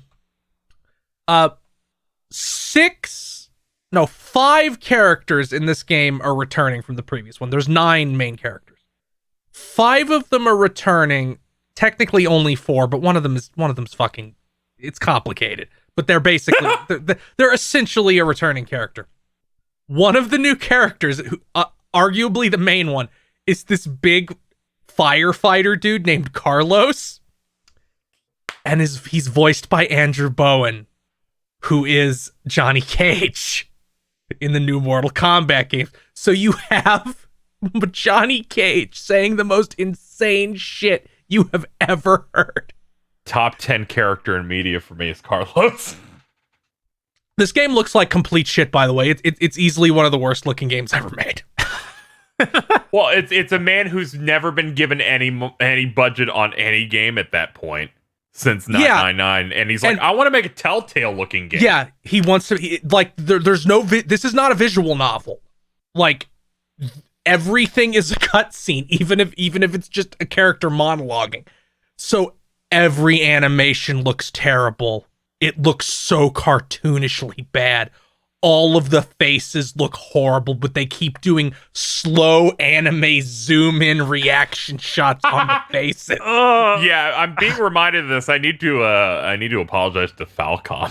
characters in this game are returning from the previous one. There's 9 main characters. 5 of them are returning. Technically only 4, but one of them's fucking. It's complicated, but they're basically they're essentially a returning character. One of the new characters, arguably the main one, is this big firefighter dude named Carlos, and he's voiced by Andrew Bowen, who is Johnny Cage in the new Mortal Kombat games. So you have Johnny Cage saying the most insane shit you have ever heard. Top 10 character in media for me is Carlos. This game looks like complete shit, by the way. It's easily one of the worst looking games ever made. Well, it's a man who's never been given any budget on any game at that point since 999, and he's like, I want to make a Telltale looking game. Yeah, he wants to there's no this is not a visual novel. Like everything is a cutscene, even if it's just a character monologuing. So every animation looks terrible. It looks so cartoonishly bad. All of the faces look horrible, but they keep doing slow anime zoom in reaction shots on the faces. Yeah, I'm being reminded of this. I need to apologize to Falcon.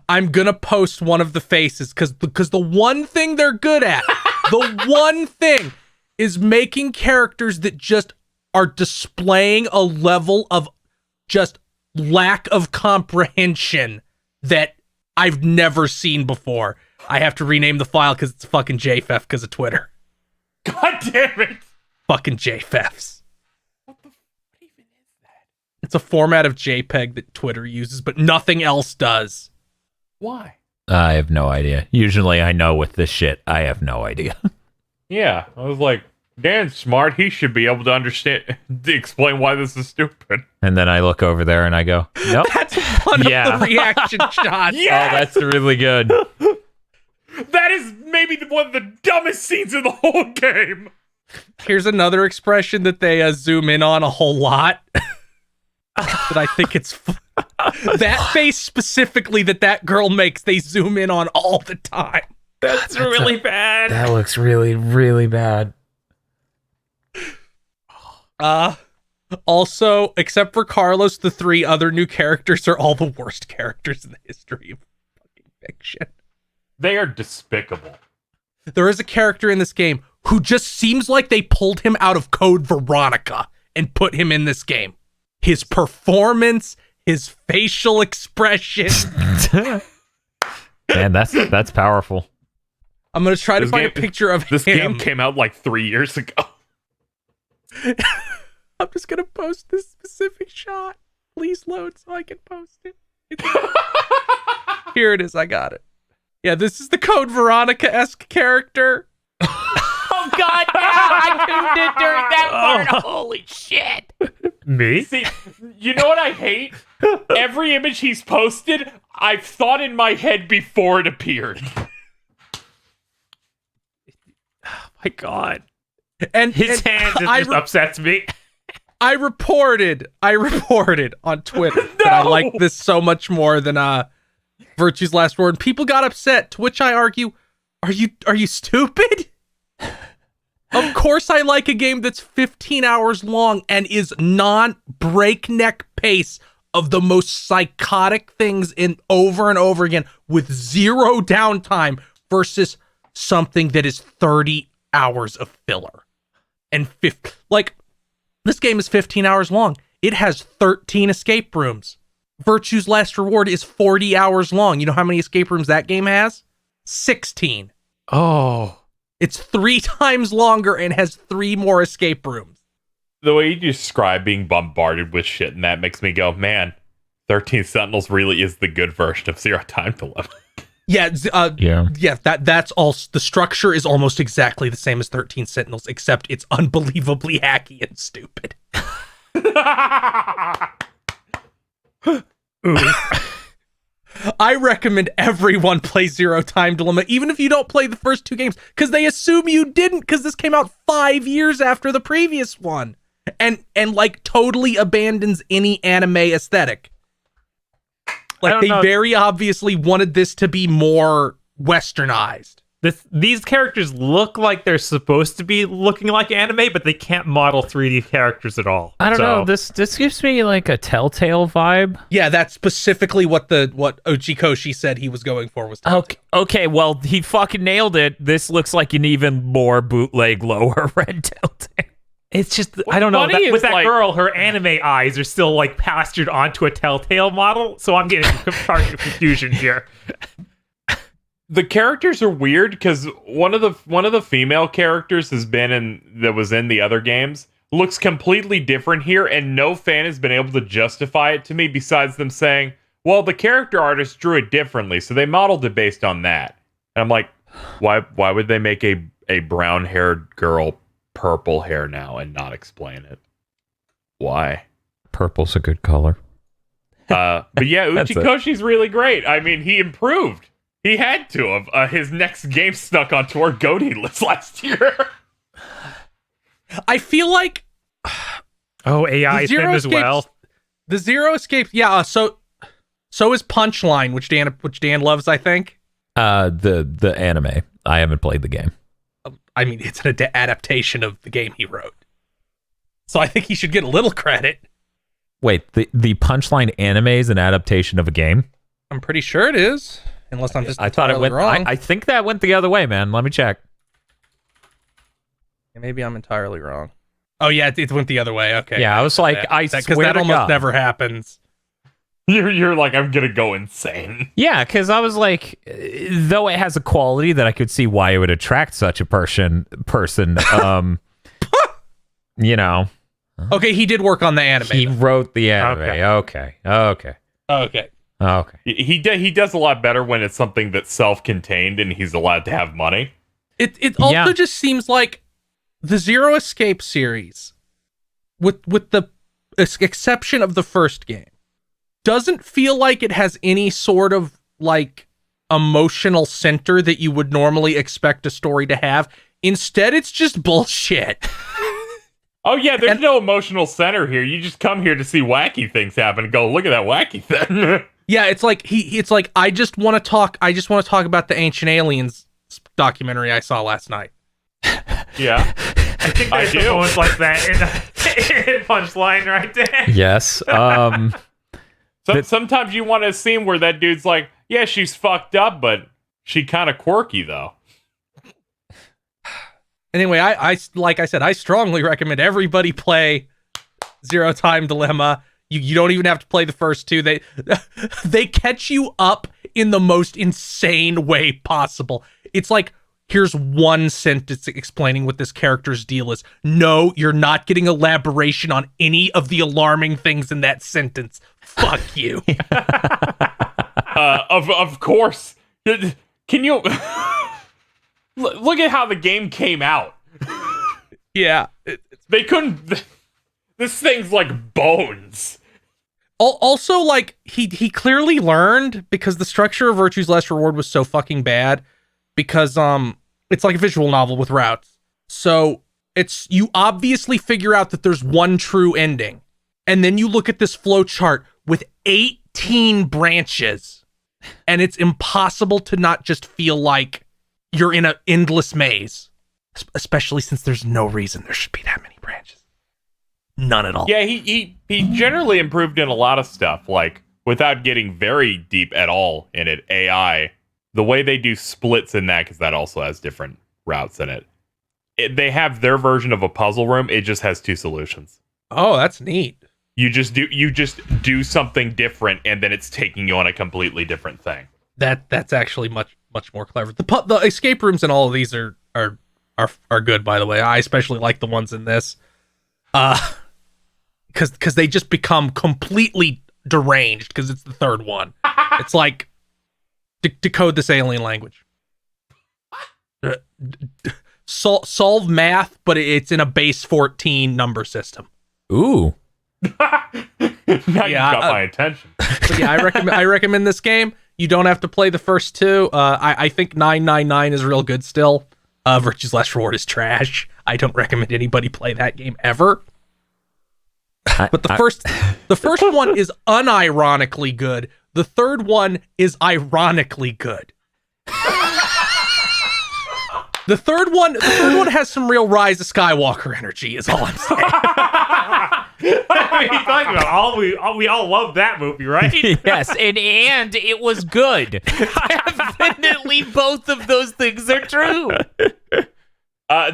I'm gonna post one of the faces because the one thing they're good at, the one thing is making characters that just are displaying a level of just lack of comprehension that I've never seen before. I have to rename the file because it's fucking JFF because of Twitter. God damn it! Fucking JFFs. What even is that? It's a format of JPEG that Twitter uses, but nothing else does. Why? I have no idea. Usually I know with this shit. I have no idea. Yeah, I was like, Dan's smart. He should be able to understand, explain why this is stupid. And then I look over there and I go, nope. That's one of the reaction shots. Yes! Oh, that's really good. That is maybe one of the dumbest scenes in the whole game. Here's another expression that they zoom in on a whole lot. That I think it's that face specifically that girl makes, they zoom in on all the time. That's really bad. That looks really, really bad. Also, except for Carlos, the 3 other new characters are all the worst characters in the history of fucking fiction. They are despicable. There is a character in this game who just seems like they pulled him out of Code Veronica and put him in this game. His performance, his facial expression. Man, that's powerful. I'm gonna try to find a picture of this him. game came out like 3 years ago. I'm just gonna post this specific shot. Please load so I can post it. Here it is. I got it. Yeah, this is the Code Veronica-esque character. Oh God, yeah, I tuned in during that part. Holy shit. Me? See, you know what I hate? Every image he's posted, I've thought in my head before it appeared. My God. And His hand just upsets me. I reported on Twitter that I like this so much more than Virtue's Last Word. People got upset, to which I argue, are you stupid? Of course I like a game that's 15 hours long and is non-breakneck pace of the most psychotic things in over and over again with zero downtime versus something that is 30 hours of filler. And this game is 15 hours long. It has 13 escape rooms. Virtue's Last Reward is 40 hours long. You know how many escape rooms that game has? 16. Oh. It's 3 times longer and has 3 more escape rooms. The way you describe being bombarded with shit, and that makes me go, man, 13 Sentinels really is the good version of Zero Time Dilemma. Yeah, Yeah. That's all. The structure is almost exactly the same as 13 Sentinels, except it's unbelievably hacky and stupid. I recommend everyone play Zero Time Dilemma, even if you don't play the first 2 games, because they assume you didn't, because this came out 5 years after the previous one, and like totally abandons any anime aesthetic. Like they very obviously wanted this to be more westernized. These characters look like they're supposed to be looking like anime, but they can't model 3D characters at all. I don't know. This gives me like a Telltale vibe. Yeah, that's specifically what Ochikoshi said he was going for was Telltale. Okay, well, he fucking nailed it. This looks like an even more bootleg lower red Telltale. It's just, I don't know. With that like, girl, her anime eyes are still like pastured onto a Telltale model, so I'm getting confusion here. The characters are weird because one of the female characters that was in the other games looks completely different here, and no fan has been able to justify it to me besides them saying, well, the character artist drew it differently, so they modeled it based on that. And I'm like, why would they make a a brown-haired girl purple hair now and not explain it? Why? Purple's a good color. But yeah, That's it. Uchikoshi's really great. I mean, he improved. He had to have. His next game snuck onto our GOTY list last year. I feel like Oh, AI is him as well. the Zero Escapes. Yeah. So is Punchline, which Dan loves. I think. The anime. I haven't played the game. I mean, it's an adaptation of the game he wrote. So I think he should get a little credit. Wait, the Punchline anime is an adaptation of a game? I'm pretty sure it is, unless I'm just I thought it went wrong. I think that went the other way, man. Let me check. Maybe I'm entirely wrong. Oh yeah, it went the other way. Okay. Yeah, I was like, I because swear that to almost God. never happens. You're like, I'm gonna go insane. Yeah, because I was like, though it has a quality that I could see why it would attract such a person, you know. Okay, he did work on the anime. He wrote the anime. Okay. Okay. He does a lot better when it's something that's self-contained and he's allowed to have money. It also Yeah. just seems like the Zero Escape series, with the exception of the first game, doesn't feel like it has any sort of like emotional center that you would normally expect a story to have. Instead, it's just bullshit. Oh yeah, there's no emotional center here. You just come here to see wacky things happen and go, look at that wacky thing. Yeah, it's like it's like I just want to talk about the Ancient Aliens documentary I saw last night. Yeah. I think there's do. some moments like that in Punchline right there. Yes. Sometimes you want a scene where that dude's like, yeah, she's fucked up, but she kind of quirky though. Anyway, I like I said, I strongly recommend everybody play Zero Time Dilemma. You don't even have to play the first two. They catch you up in the most insane way possible. It's like, here's one sentence explaining what this character's deal is. No, you're not getting elaboration on any of the alarming things in that sentence. Fuck you. Of course. Can you look at how the game came out? Yeah. They couldn't. This thing's like bones. Also, like, he clearly learned, because the structure of Virtue's Last Reward was so fucking bad, because it's like a visual novel with routes. So you obviously figure out that there's one true ending, and then you look at this flow chart with 18 branches, and it's impossible to not just feel like you're in an endless maze, especially since there's no reason there should be that many branches. None at all. Yeah, he generally improved in a lot of stuff, like without getting very deep at all in it. AI, the way they do splits in that, because that also has different routes in it. They have their version of a puzzle room. It just has two solutions. Oh, that's neat. You just do something different, and then it's taking you on a completely different thing. That's actually much more clever. The escape rooms in all of these are good, by the way. I especially like the ones in this. Because they just become completely deranged because it's the third one. It's like decode this alien language. Solve math, but it's in a base 14 number system. Ooh. Now you got my attention. But yeah, I recommend this game. You don't have to play the first two. I think 999 is real good still. Virtue's Last Reward is trash. I don't recommend anybody play that game ever. But the first one is unironically good. The third one is ironically good. The third one has some real Rise of Skywalker energy, is all I'm saying. What are you talking about? We all love that movie, right? Yes, and it was good. Definitely both of those things are true.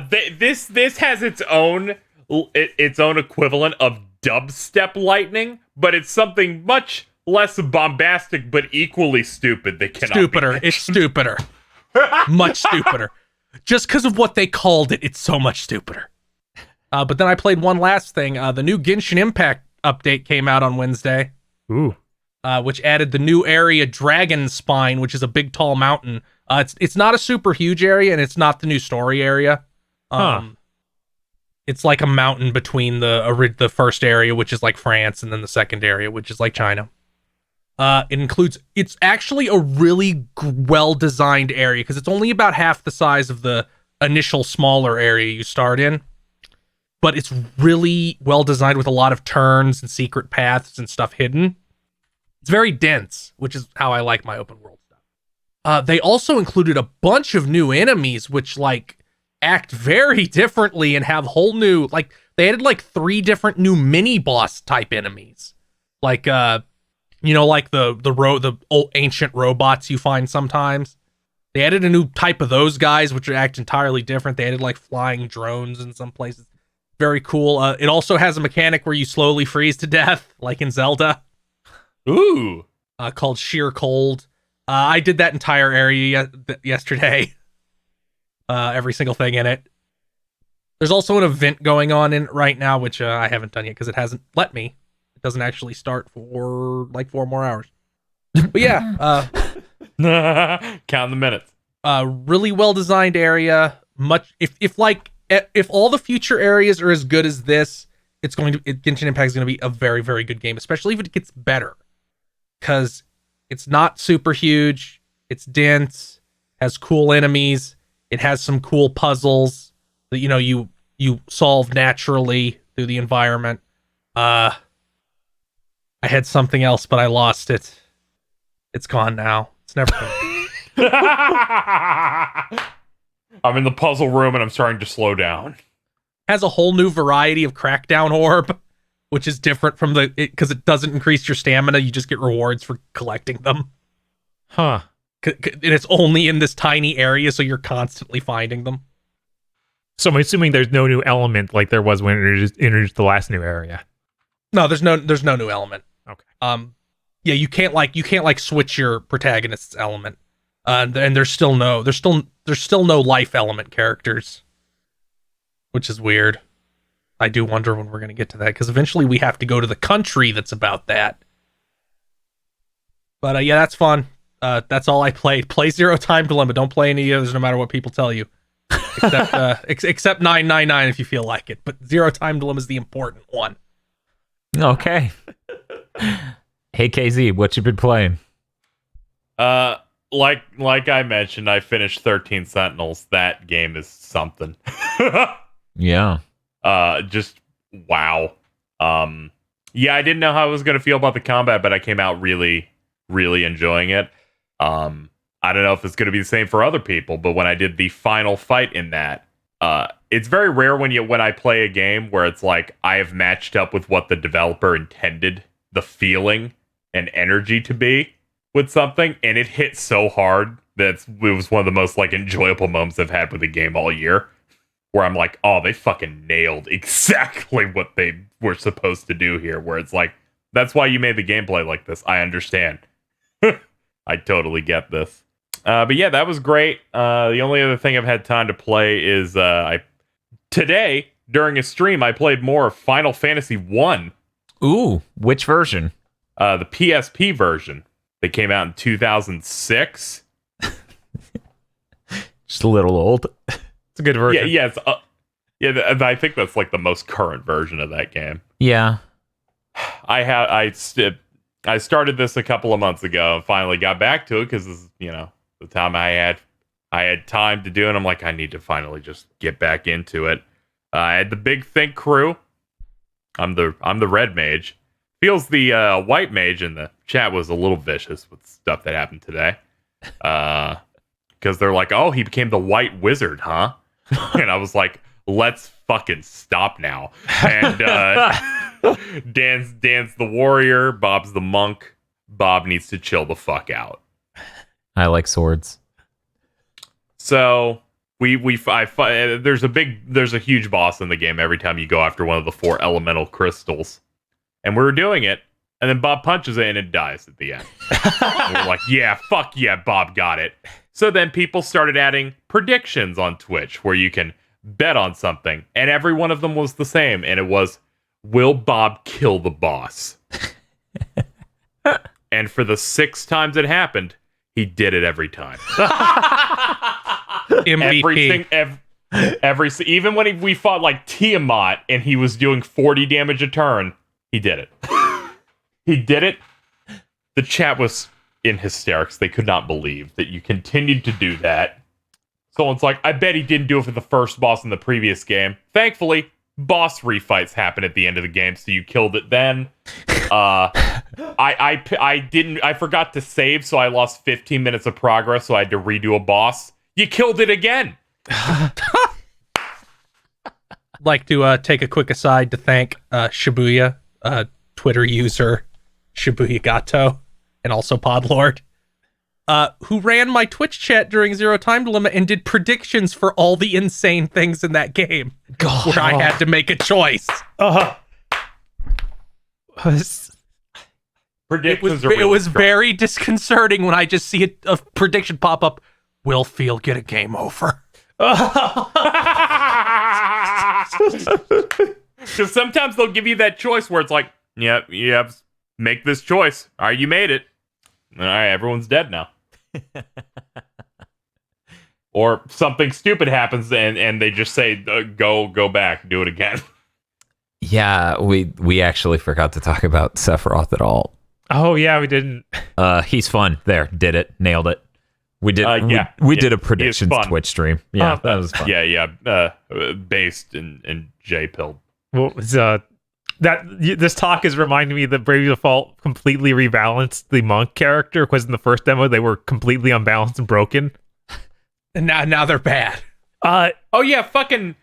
This has its own equivalent of dubstep lightning, but it's something much less bombastic but equally stupid. They cannot Stupider. It's stupider. Much stupider. Just because of what they called it, it's so much stupider. But then I played one last thing. The new Genshin Impact update came out on Wednesday. Ooh. which added the new area Dragon Spine, which is a big tall mountain. It's not a super huge area, and it's not the new story area. It's like a mountain between the first area, which is like France, and then the second area, which is like China. It's actually a really well-designed area, because it's only about half the size of the initial smaller area you start in. But it's really well-designed with a lot of turns and secret paths and stuff hidden. It's very dense, which is how I like my open world stuff. They also included a bunch of new enemies, which like act very differently and have whole new, like they added like 3 different new mini boss type enemies, like like the old ancient robots you find sometimes. They added a new type of those guys, which act entirely different. They added like flying drones in some places. Very cool. It also has a mechanic where you slowly freeze to death, like in Zelda. Ooh. Called Sheer Cold. I did that entire area yesterday. Every single thing in it. There's also an event going on in it right now, which I haven't done yet because it hasn't let me. It doesn't actually start for like 4 more hours. But yeah, count the minutes. Really well designed area. Much if all the future areas are as good as this, Genshin Impact is going to be a very, very good game, especially if it gets better. Because it's not super huge, it's dense, has cool enemies, it has some cool puzzles that you solve naturally through the environment. I had something else, but I lost it. It's gone now. It's never gonna I'm in the puzzle room and I'm starting to slow down. Has a whole new variety of Crackdown Orb, which is different from because it doesn't increase your stamina. You just get rewards for collecting them. Huh. And it's only in this tiny area, so you're constantly finding them. So I'm assuming there's no new element like there was when it introduced the last new area. No, there's no new element. Okay. Yeah, you can't switch your protagonist's element. And there's still no life element characters, which is weird. I do wonder when we're going to get to that, because eventually we have to go to the country that's about that. But yeah, that's fun. That's all I played. Play Zero Time Dilemma. Don't play any others, no matter what people tell you. Except 999 if you feel like it. But Zero Time Dilemma is the important one. Okay. Hey KZ, what you been playing? Like I mentioned, I finished 13 Sentinels. That game is something. Yeah. Just wow. Yeah, I didn't know how I was gonna feel about the combat, but I came out really, really enjoying it. I don't know if it's gonna be the same for other people, but when I did the final fight in that, it's very rare when I play a game where it's like I have matched up with what the developer intended the feeling and energy to be with something, and it hit so hard that it was one of the most like enjoyable moments I've had with a game all year, where I'm like, oh, they fucking nailed exactly what they were supposed to do here, where it's like, that's why you made the gameplay like this. I understand. I totally get this. But yeah, that was great. The only other thing I've had time to play is today during a stream I played more of Final Fantasy 1. Ooh, which version? The PSP version. They came out in 2006. Just a little old. It's a good version. Yeah, I think that's like the most current version of that game. Yeah. I started this a couple of months ago and finally got back to it because this is, the time I had time to do it. And I'm like, I need to finally just get back into it. I had the Big Think crew. I'm the red mage. Feels the white mage in the chat was a little vicious with stuff that happened today. Because they're like, oh, he became the white wizard, huh? And I was like, let's fucking stop now. And Dan's the warrior, Bob's the monk. Bob needs to chill the fuck out. I like swords. So there's a huge boss in the game every time you go after one of the 4 elemental crystals. And we were doing it, and then Bob punches it and it dies at the end. And we're like, yeah, fuck yeah, Bob got it. So then people started adding predictions on Twitch where you can bet on something, and every one of them was the same, and it was, will Bob kill the boss? And for the 6 times it happened, he did it every time. MVP. Even when we fought like Tiamat and he was doing 40 damage a turn, he did it. He did it. The chat was in hysterics. They could not believe that you continued to do that. Someone's like, I bet he didn't do it for the first boss in the previous game. Thankfully, boss refights happen at the end of the game, so you killed it then. I forgot to save, so I lost 15 minutes of progress, so I had to redo a boss. You killed it again. Like to take a quick aside to thank Shibuya, Twitter user Shibuya Gato, and also Podlord, who ran my Twitch chat during Zero Time Dilemma and did predictions for all the insane things in that game. God. Where I had to make a choice. Predictions It was very disconcerting when I just see a prediction pop up. Will Field get a game over? Because sometimes they'll give you that choice where it's like, yeah, make this choice. All right, you made it. All right, everyone's dead now. Or something stupid happens and they just say, go back, do it again. Yeah, we actually forgot to talk about Sephiroth at all. Oh yeah, we didn't. He's fun. There, did it, nailed it. We did. We did a predictions Twitch stream. Yeah, that was fun. Yeah. Based in J-Pill. What was this talk is reminding me that Bravely Default completely rebalanced the monk character, because in the first demo they were completely unbalanced and broken, And now they're bad. Oh yeah, fucking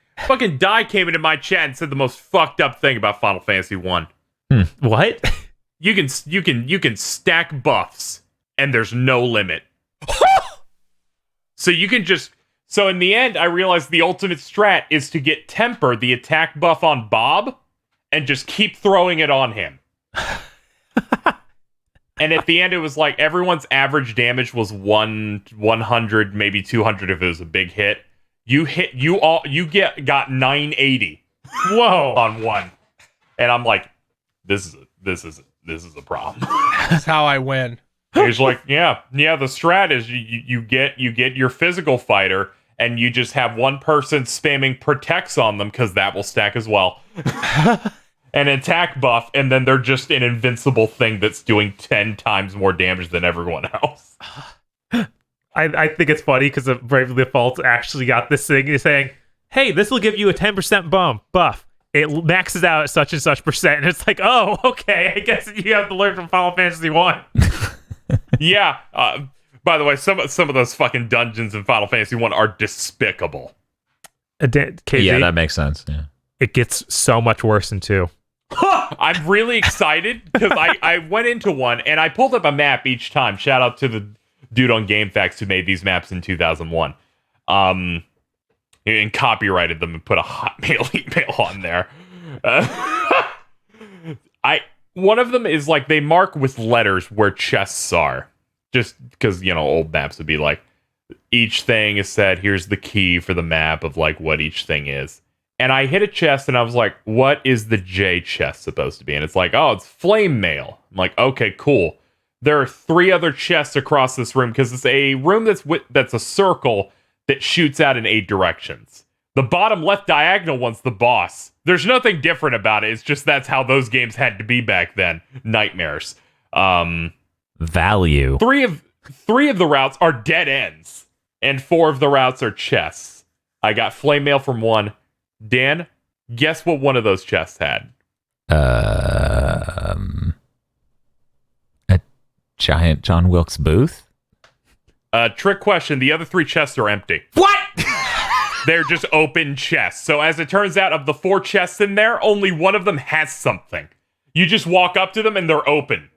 Die came into my chat and said the most fucked up thing about Final Fantasy 1. What? You can stack buffs and there's no limit. So you can just... So in the end, I realized the ultimate strat is to get Temper, the attack buff on Bob, and just keep throwing it on him. And at the end, it was like everyone's average damage was 100, maybe 200 if it was a big hit. Got 980. Whoa! On one. And I'm like, this is a problem. That's how I win. He's like, yeah. The strat is you get your physical fighter, and you just have one person spamming protects on them because that will stack as well. An attack buff, and then they're just an invincible thing that's doing 10 times more damage than everyone else. I think it's funny because Bravely Default actually got this thing saying, "Hey, this will give you a 10% buff. It maxes out at such and such percent," and it's like, oh, okay. I guess you have to learn from Final Fantasy 1. Yeah. By the way, some of those fucking dungeons in Final Fantasy 1 are despicable. KZ, yeah, that makes sense. Yeah. It gets so much worse in 2. I'm really excited because I went into one and I pulled up a map each time. Shout out to the dude on GameFAQs who made these maps in 2001. And copyrighted them and put a Hotmail email on there. One of them is like they mark with letters where chests are. Just because, old maps would be like, each thing is said, here's the key for the map of like what each thing is. And I hit a chest and I was like, what is the J chest supposed to be? And it's like, oh, it's flame mail. I'm like, okay, cool. There are 3 other chests across this room because it's a room that's a circle that shoots out in 8 directions. The bottom left diagonal one's the boss. There's nothing different about it. It's just that's how those games had to be back then. Nightmares. Value. 3 of the routes are dead ends, and 4 of the routes are chests. I got flame mail from 1. Dan, guess what one of those chests had? A giant John Wilkes Booth? Trick question. The other 3 chests are empty. What? They're just open chests. So as it turns out, of the 4 chests in there, only one of them has something. You just walk up to them and they're open.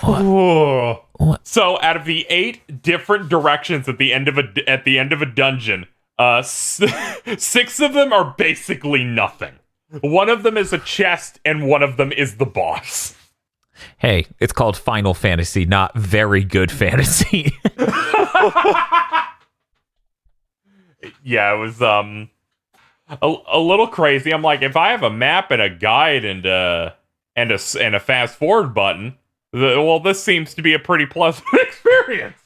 What? So out of the 8 different directions at the end of a dungeon, 6 of them are basically nothing. One of them is a chest, and one of them is the boss. Hey, it's called Final Fantasy, not very good fantasy. Yeah, it was a little crazy. I'm like, if I have a map and a guide and a fast forward button, Well, this seems to be a pretty pleasant experience.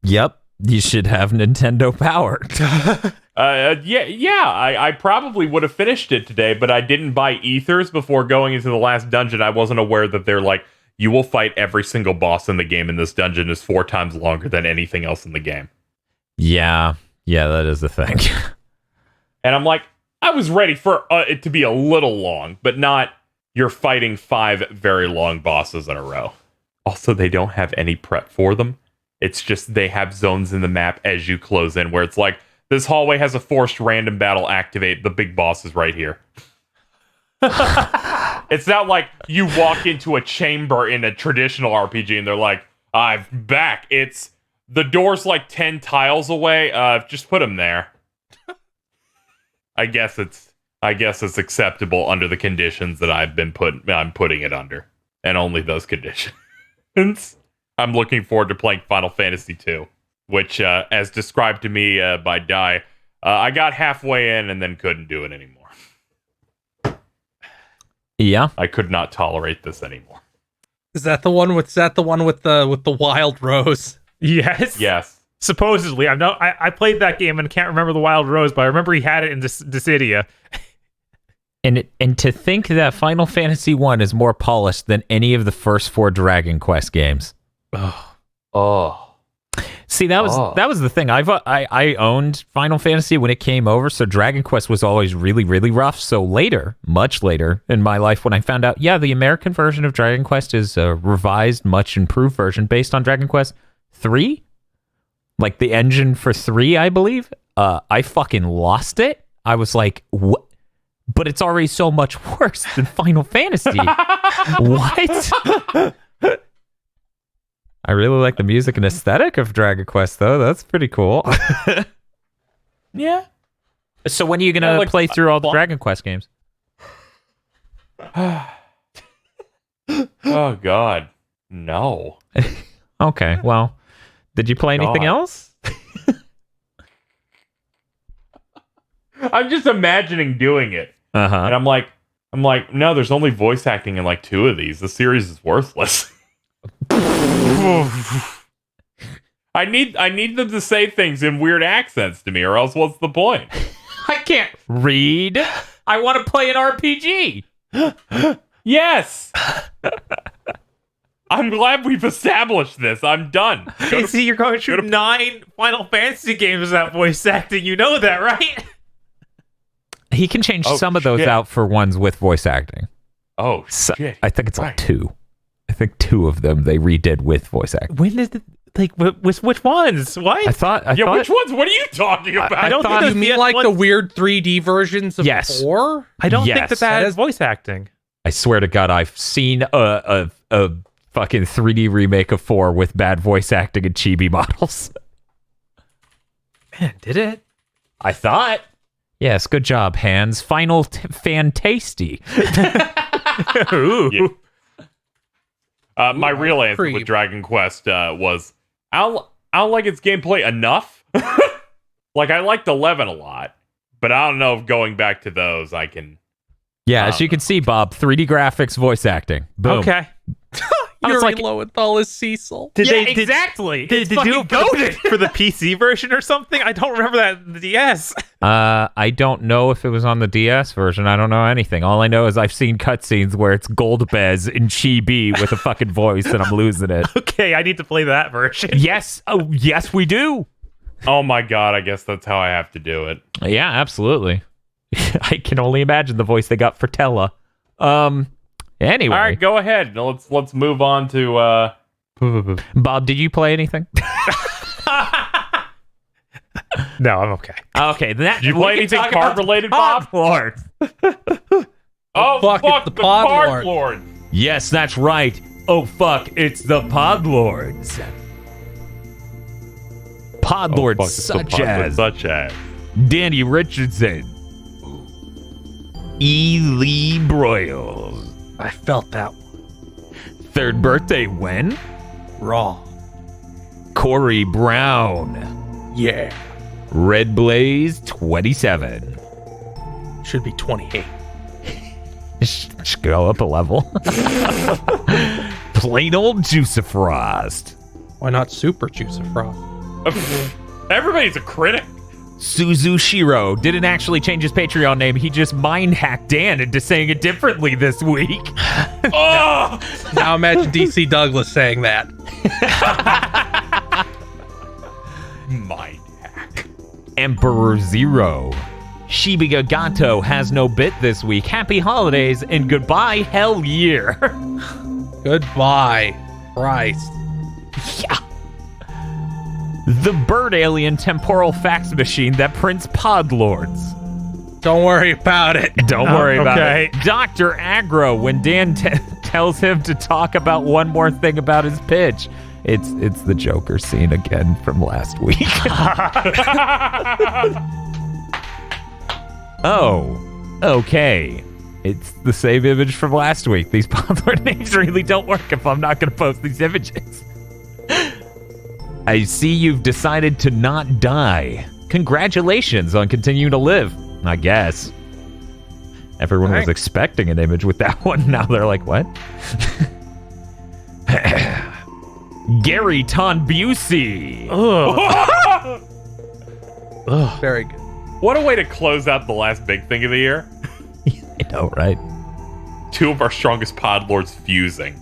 Yep. You should have Nintendo Power. I probably would have finished it today, but I didn't buy ethers before going into the last dungeon. I wasn't aware that they're like, you will fight every single boss in the game, and this dungeon is 4 times longer than anything else in the game. Yeah, that is the thing. And I'm like, I was ready for it to be a little long, but not you're fighting 5 very long bosses in a row. Also, they don't have any prep for them. It's just they have zones in the map as you close in where it's like, this hallway has a forced random battle activate. The big boss is right here. It's not like you walk into a chamber in a traditional RPG and they're like, I'm back. It's the door's like 10 tiles away. Just put them there. I guess it's acceptable under the conditions that I'm putting it under. And only those conditions. I'm looking forward to playing Final Fantasy II, which, as described to me by Dai, I got halfway in and then couldn't do it anymore. Yeah, I could not tolerate this anymore. Is that the one with the wild rose? Yes. Yes. Supposedly, I played that game and can't remember the Wild Rose, but I remember he had it in Disgaea. and to think that Final Fantasy 1 is more polished than any of the first 4 Dragon Quest games. Oh. See, that was the thing. I owned Final Fantasy when it came over, so Dragon Quest was always really, really rough. So later, much later in my life, when I found out, the American version of Dragon Quest is a revised, much improved version based on Dragon Quest 3, like the engine for 3, I believe. I fucking lost it. I was like, what? But it's already so much worse than Final Fantasy. What? I really like the music and aesthetic of Dragon Quest, though. That's pretty cool. Yeah. So when are you going to play through all the Dragon Quest games? Oh, God. No. Okay, well, did you play anything else? I'm just imagining doing it. Uh-huh. And I'm like, no, there's only voice acting in like 2 of these. The series is worthless. I need them to say things in weird accents to me, or else what's the point? I can't read. I want to play an RPG. Yes. I'm glad we've established this. I'm done. See, you're going through 9 Final Fantasy games without voice acting. You know that, right? He can change some of those out for ones with voice acting. Oh, So, shit. I think it's like 2. I think 2 of them they redid with voice acting. When did it, which ones? What? I thought. Which ones? What are you talking about? I don't You think mean like the weird 3D versions of 4? I don't think Yes. that has voice acting. I swear to God, I've seen a fucking 3D remake of 4 with bad voice acting and chibi models. Man, did it? I thought. Yes, good job, Hans. Final fan tasty. Ooh. Yeah. My real answer creep. with Dragon Quest was, I don't like its gameplay enough. Like, I liked 11 a lot, but I don't know if going back to those, I can... Yeah, as you can see, Bob, 3D graphics, voice acting. Boom. Okay. Yuri like- Lowenthal is Cecil. Exactly. Did you go for the PC version or something? I don't remember that in the DS. I don't know if it was on the DS version. I don't know anything. All I know is I've seen cutscenes where it's Goldbez in Chibi with a fucking voice, and I'm losing it. Okay, I need to play that version. Yes. Oh, yes, we do. Oh my god, I guess that's how I have to do it. Yeah, absolutely. I can only imagine the voice they got for Tella. Anyway. All right, go ahead. Let's move on to... Bob, did you play anything? No, I'm okay. Okay, Did you play anything card-related, Bob? Lord. Oh, fuck, it's the Pod Card Lord. Lord. Yes, that's right. Oh, fuck, it's the Podlords. Podlords such as Danny Richardson, E. Lee Broyles. I felt that one. Third birthday when? Raw. Corey Brown. Yeah. Red Blaze 27. Should be 28. Just go up a level. plain old Juicifrost. Why not Super Juicifrost? Everybody's a critic. Suzushiro didn't actually change his Patreon name. He just mind hacked Dan into saying it differently this week. Oh! Now imagine DC Douglas saying that. Mind hack. Emperor Zero. Shibiga Gato has no bit this week. Happy holidays and goodbye, hell year. Goodbye, Christ. Yeah. The bird alien temporal fax machine that prints podlords. Don't worry about it. Don't worry about okay. it. Dr. Aggro, when Dan tells him to talk about one more thing about his pitch. It's the Joker scene again from last week. Oh, okay. It's the same image from last week. These podlord names really don't work if I'm not going to post these images. I see you've decided to not die. Congratulations on continuing to live, I guess. Everyone was expecting an image with that one. Now they're like, what? Gary Tonbusey. Ugh. Very good. What a way to close out the last big thing of the year. I know, right? Two of our strongest podlords fusing.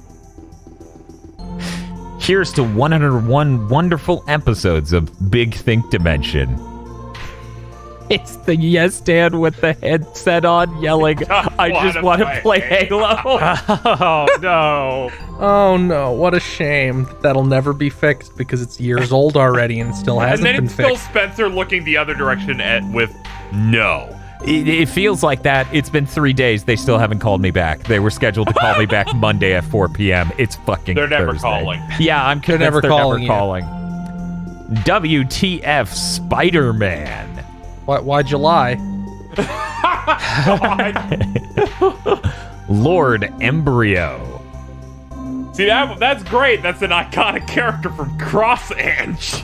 Here's to 101 wonderful episodes of Big Think Dimension. It's the Yes Dan with the headset on yelling, I just want to play Halo. Oh, no. Oh no, what a shame. That'll never be fixed because it's years old already and still And hasn't then been it's still fixed. Spencer looking the other direction with no. It feels like that. It's been 3 days. They still haven't called me back. They were scheduled to call me back Monday at 4 p.m. It's fucking They're never Thursday. calling. Yeah, I'm convinced never they're calling never you. calling. WTF Spider-Man. Why'd you lie? Lord Embryo. See, that's great. That's an iconic character from Cross Ange.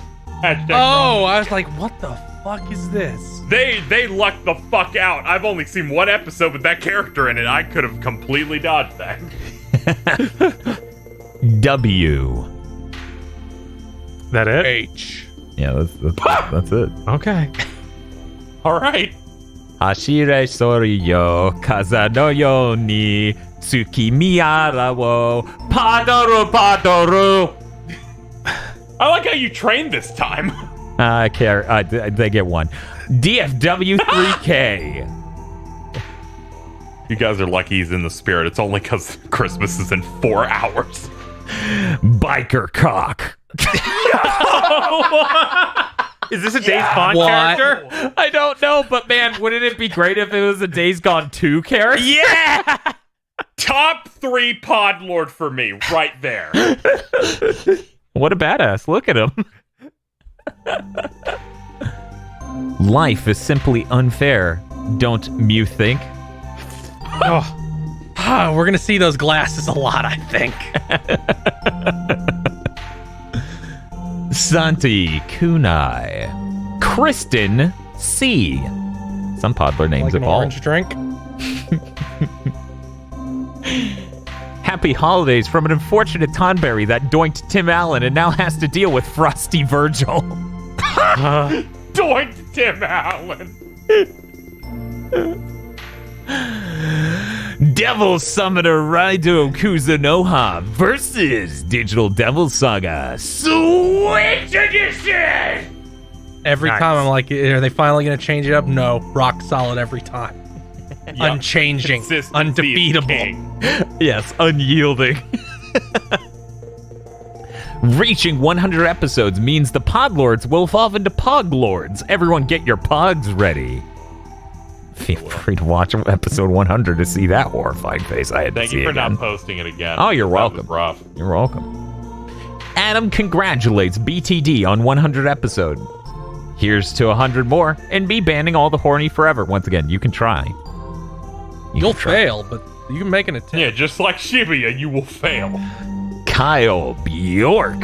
Oh, I was like, what the fuck is this? They lucked the fuck out. I've only seen one episode with that character in it. I could have completely dodged that. W. That it? H. Yeah, that's it. Okay. All right. Hashire Soriyo Kazano yo ni Tsukimiyara wo Padoru. I like how you trained this time. I care. They get one. DFW3K. You guys are lucky he's in the spirit. It's only because Christmas is in 4 hours. Biker Cock. Is this a Days Gone What? character? I don't know, but man, wouldn't it be great if it was a Days Gone 2 character? Yeah! Top 3 Podlord for me, right there. What a badass. Look at him. Life is simply unfair. Don't you think? We're gonna see those glasses a lot, I think. Santi Kunai. Kristen C. Some Podler names Like an evolve. orange drink. Happy holidays from an unfortunate Tonberry that doinked Tim Allen and now has to deal with Frosty Virgil. Doink Tim Allen. Devil Summoner Raido Kuzunoha versus Digital Devil Saga Switch Edition! Every Nice. time I'm like, are they finally gonna change it up? No, rock solid every time. Unchanging, Consistency is undefeatable. king. Yes, unyielding. Reaching 100 episodes means the Podlords will evolve into Poglords. Everyone get your Pogs ready. Feel free to watch episode 100 to see that horrifying face I had to Thank see you for again. not posting it again. Oh, you're That was welcome. rough. You're welcome. Adam congratulates BTD on 100 episodes. Here's to 100 more and be banning all the horny forever. Once again, you can try. You'll can try. fail, but you can make an attempt. Yeah, just like Shibuya, you will fail. Kyle Bjork.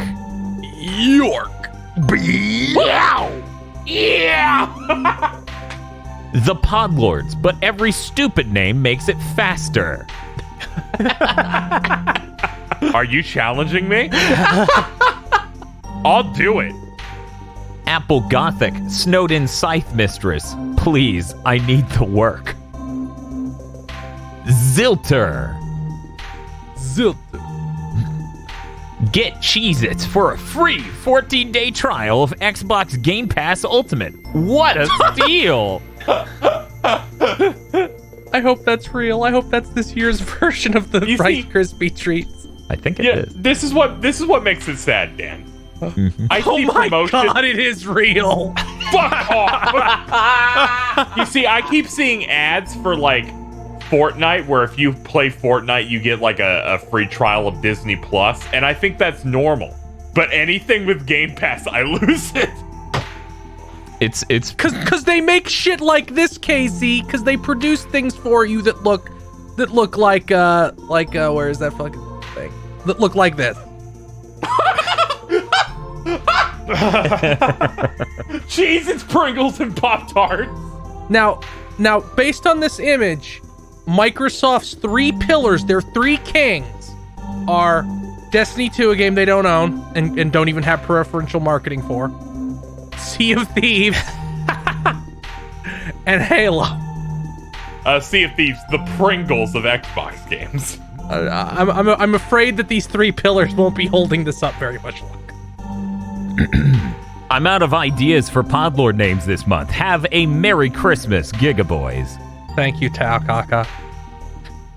Yeah! The Podlords, but every stupid name makes it faster. Are you challenging me? I'll do it. Apple Gothic, snowed-in scythe mistress. Please, I need the work. Zilter. Get Cheez-Its for a free 14-day trial of Xbox Game Pass Ultimate. What a steal! I hope that's real. I hope that's this year's version of the Rice Krispie treats. I think it is. This is what makes it sad, Dan. I see Oh my promotion. god, it is real. Fuck off. You see, I keep seeing ads for like Fortnite, where if you play Fortnite, you get like a free trial of Disney Plus, and I think that's normal. But anything with Game Pass, I lose it. It's Cause they make shit like this, Casey. Cause they produce things for you that look like where is that fucking thing? That look like this. Cheese, it's Pringles and Pop-Tarts. Now, based on this image, Microsoft's three pillars, their three kings, are Destiny 2, a game they don't own and don't even have preferential marketing for, Sea of Thieves, and Halo. Sea of Thieves, the Pringles of Xbox games. I'm afraid that these three pillars won't be holding this up very much longer. I'm out of ideas for Podlord names this month. Have a Merry Christmas, GigaBoys. Thank you, Taokaka.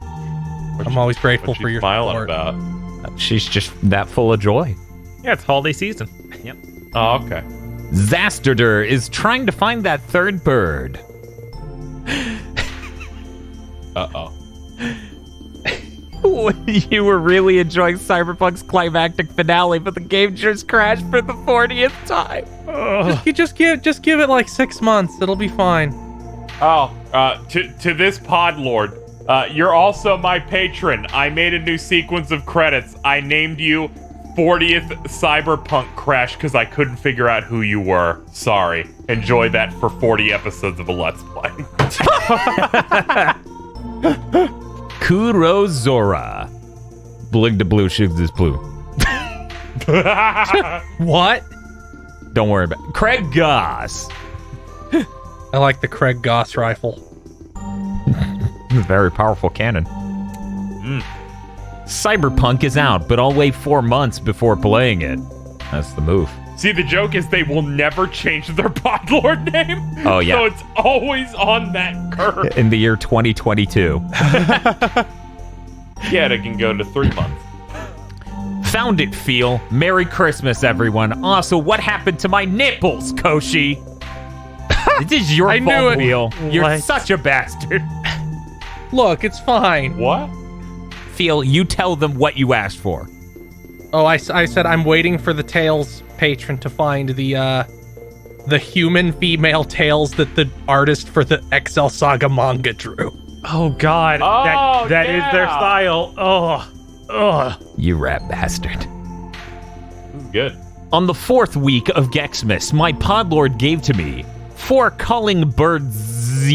I'm always grateful What for you your smiling support. about? She's just that full of joy. Yeah, it's holiday season. Yep. Oh, okay. Zasterder is trying to find that third bird. Uh-oh. You were really enjoying Cyberpunk's climactic finale, but the game just crashed for the 40th time. Just give it like 6 months. It'll be fine. Oh, to this pod lord, you're also my patron. I made a new sequence of credits. I named you 40th Cyberpunk Crash because I couldn't figure out who you were. Sorry. Enjoy that for 40 episodes of a Let's Play. Kurozora. Blig de blue shoots this blue. What? Don't worry about it. Craig Goss. I like the Craig Goss rifle. Very powerful cannon. Cyberpunk is out, but I'll wait 4 months before playing it. That's the move. See, the joke is they will never change their podlord name. Oh, yeah. So it's always on that curve. In the year 2022. Yeah, it can go to 3 months. Found it, Feel. Merry Christmas, everyone. Also, what happened to my nipples, Koshi? This is your I knew fault, it. Feel. You're What? such a bastard. Look, it's fine. What? Feel, you tell them what you asked for. Oh, I said I'm waiting for the Tails patron to find the human female Tails that the artist for the XL Saga manga drew. Oh God, Oh, that is their yeah. style. Oh. You rat bastard. This is good. On the 4th week of Gexmas, my podlord gave to me 4 calling birds,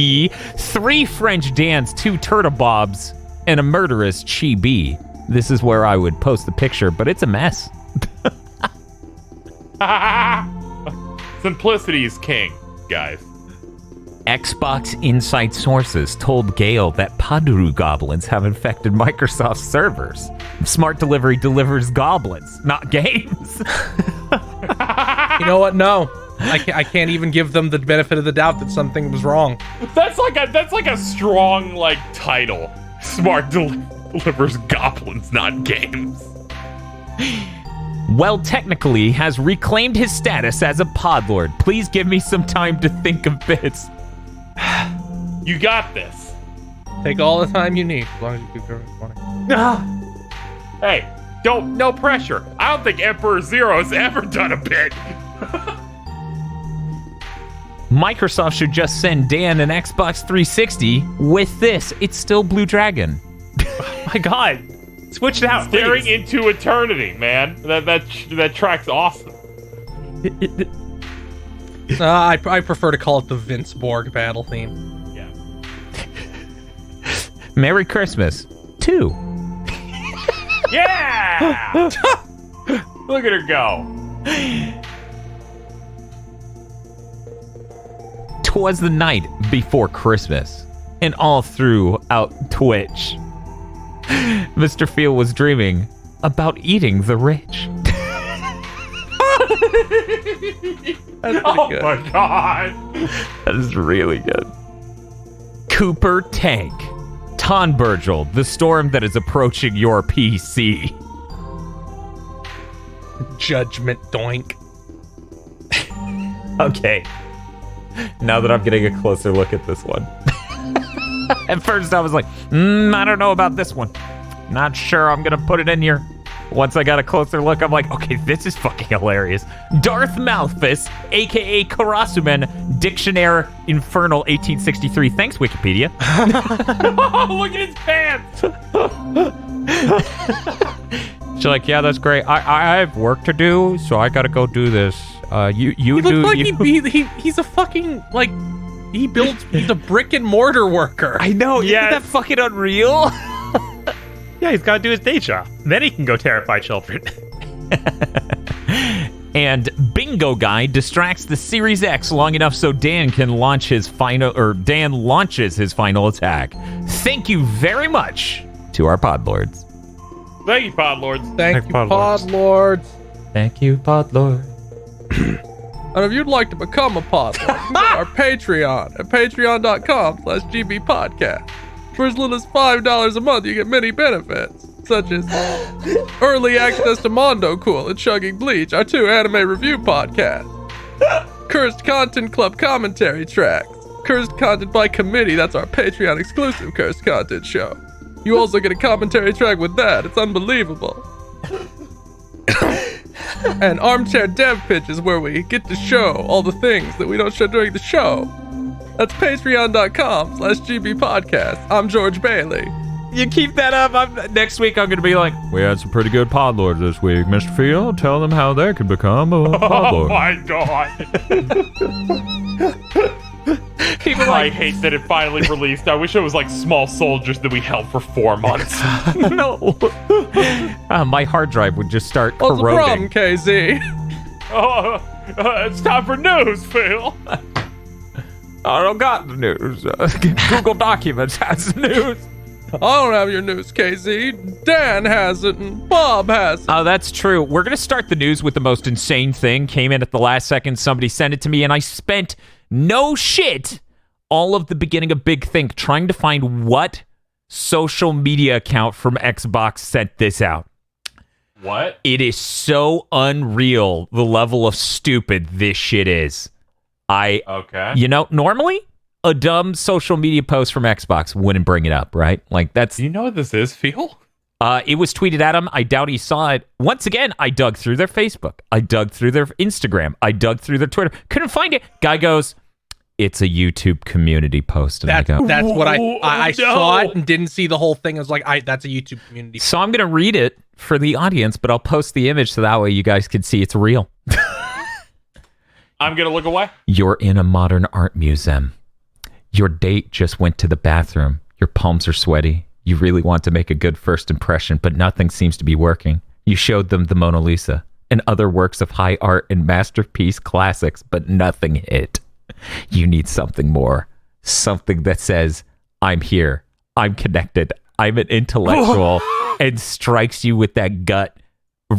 3 French Dans, 2 turtle bobs, and a murderous chibi. This is where I would post the picture, but it's a mess. Simplicity is king, guys. Xbox Insight sources told Gale that Paduru goblins have infected Microsoft's servers. Smart Delivery delivers goblins, not games. You know what? No, I can't even give them the benefit of the doubt that something was wrong. That's like a strong title. Smart delivers goblins, not games. Well, technically, has reclaimed his status as a podlord. Please give me some time to think of bits. You got this. Take all the time you need, as long as you keep it funny. Hey, no pressure. I don't think Emperor Zero's ever done a bit. Microsoft should just send Dan an Xbox 360 with this. It's still Blue Dragon. My God, switch it out. Staring please. into eternity, man. That track's awesome. I prefer to call it the Vince Borg battle theme. Yeah. Merry Christmas. 2. Yeah! Look at her go. 'Twas the night before Christmas, and all throughout Twitch, Mr. Field was dreaming about eating the rich. That's Oh pretty good. my god. That is really good. Cooper Tank. Tonbergel, the storm that is approaching your PC. Judgment doink. Okay. Now that I'm getting a closer look at this one. At first I was like, I don't know about this one. Not sure I'm gonna put it in here. Once I got a closer look, I'm like, okay, this is fucking hilarious. Darth Malthus, aka Karasuman, Dictionary Infernal 1863. Thanks, Wikipedia. Oh, look at his pants. She's like, yeah, that's great. I have work to do, so I gotta go do this. You He looks do like you. he's a fucking, like, he's a brick and mortar worker. I know, Yes. isn't that fucking unreal? Yeah, he's got to do his day job. Then he can go terrify children. And Bingo Guy distracts the Series X long enough so Dan can launch his final, or Dan launches his final attack. Thank you very much to our Podlords. Thank you, Podlords. Thank you, Pod Pod Lords. Thank you, Podlord. And if you'd like to become a Pod Lord, you can go to our Patreon at patreon.com/gbpodcast. For as little as $5 a month, you get many benefits, such as early access to Mondo Cool and Chugging Bleach, our 2 anime review podcasts, Cursed Content Club commentary tracks, Cursed Content by Committee, that's our Patreon exclusive Cursed Content show. You also get a commentary track with that, it's unbelievable. And Armchair Dev Pitches, where we get to show all the things that we don't show during the show. That's patreon.com/gbpodcast. I'm George Bailey. You keep that up. Next week, I'm going to be like, we had some pretty good Podlords this week, Mr. Field. Tell them how they can become a Oh Podlord. my god. People I hate that it finally released. I wish it was like Small Soldiers that we held for 4 months. no. My hard drive would just start What's the problem, corroding. KZ? Oh, it's time for news, Phil. I don't got the news. Google Documents has the news. I don't have your news, KZ. Dan has it and Bob has it. Oh, that's true. We're going to start the news with the most insane thing. Came in at the last second. Somebody sent it to me, and I spent no shit all of the beginning of Big Think trying to find what social media account from Xbox sent this out. What? It is so unreal the level of stupid this shit is. Okay. You know, normally a dumb social media post from Xbox wouldn't bring it up, right? Like that's Do you know what this is, Phil? it was tweeted at him. I doubt he saw it. Once again, I dug through their Facebook. I dug through their Instagram. I dug through their Twitter. Couldn't find it. Guy goes, it's a YouTube community post. And I go, That's what I no. saw it and didn't see the whole thing. I was like, that's a YouTube community. so I'm going to read it for the audience, but I'll post the image so that way you guys can see it's real. I'm gonna look away. You're in a modern art museum. Your date just went to the bathroom. Your palms are sweaty. You really want to make a good first impression, but nothing seems to be working. You showed them the Mona Lisa and other works of high art and masterpiece classics, but nothing hit. You need something more. Something that says, I'm here. I'm connected. I'm an intellectual, and strikes you with that gut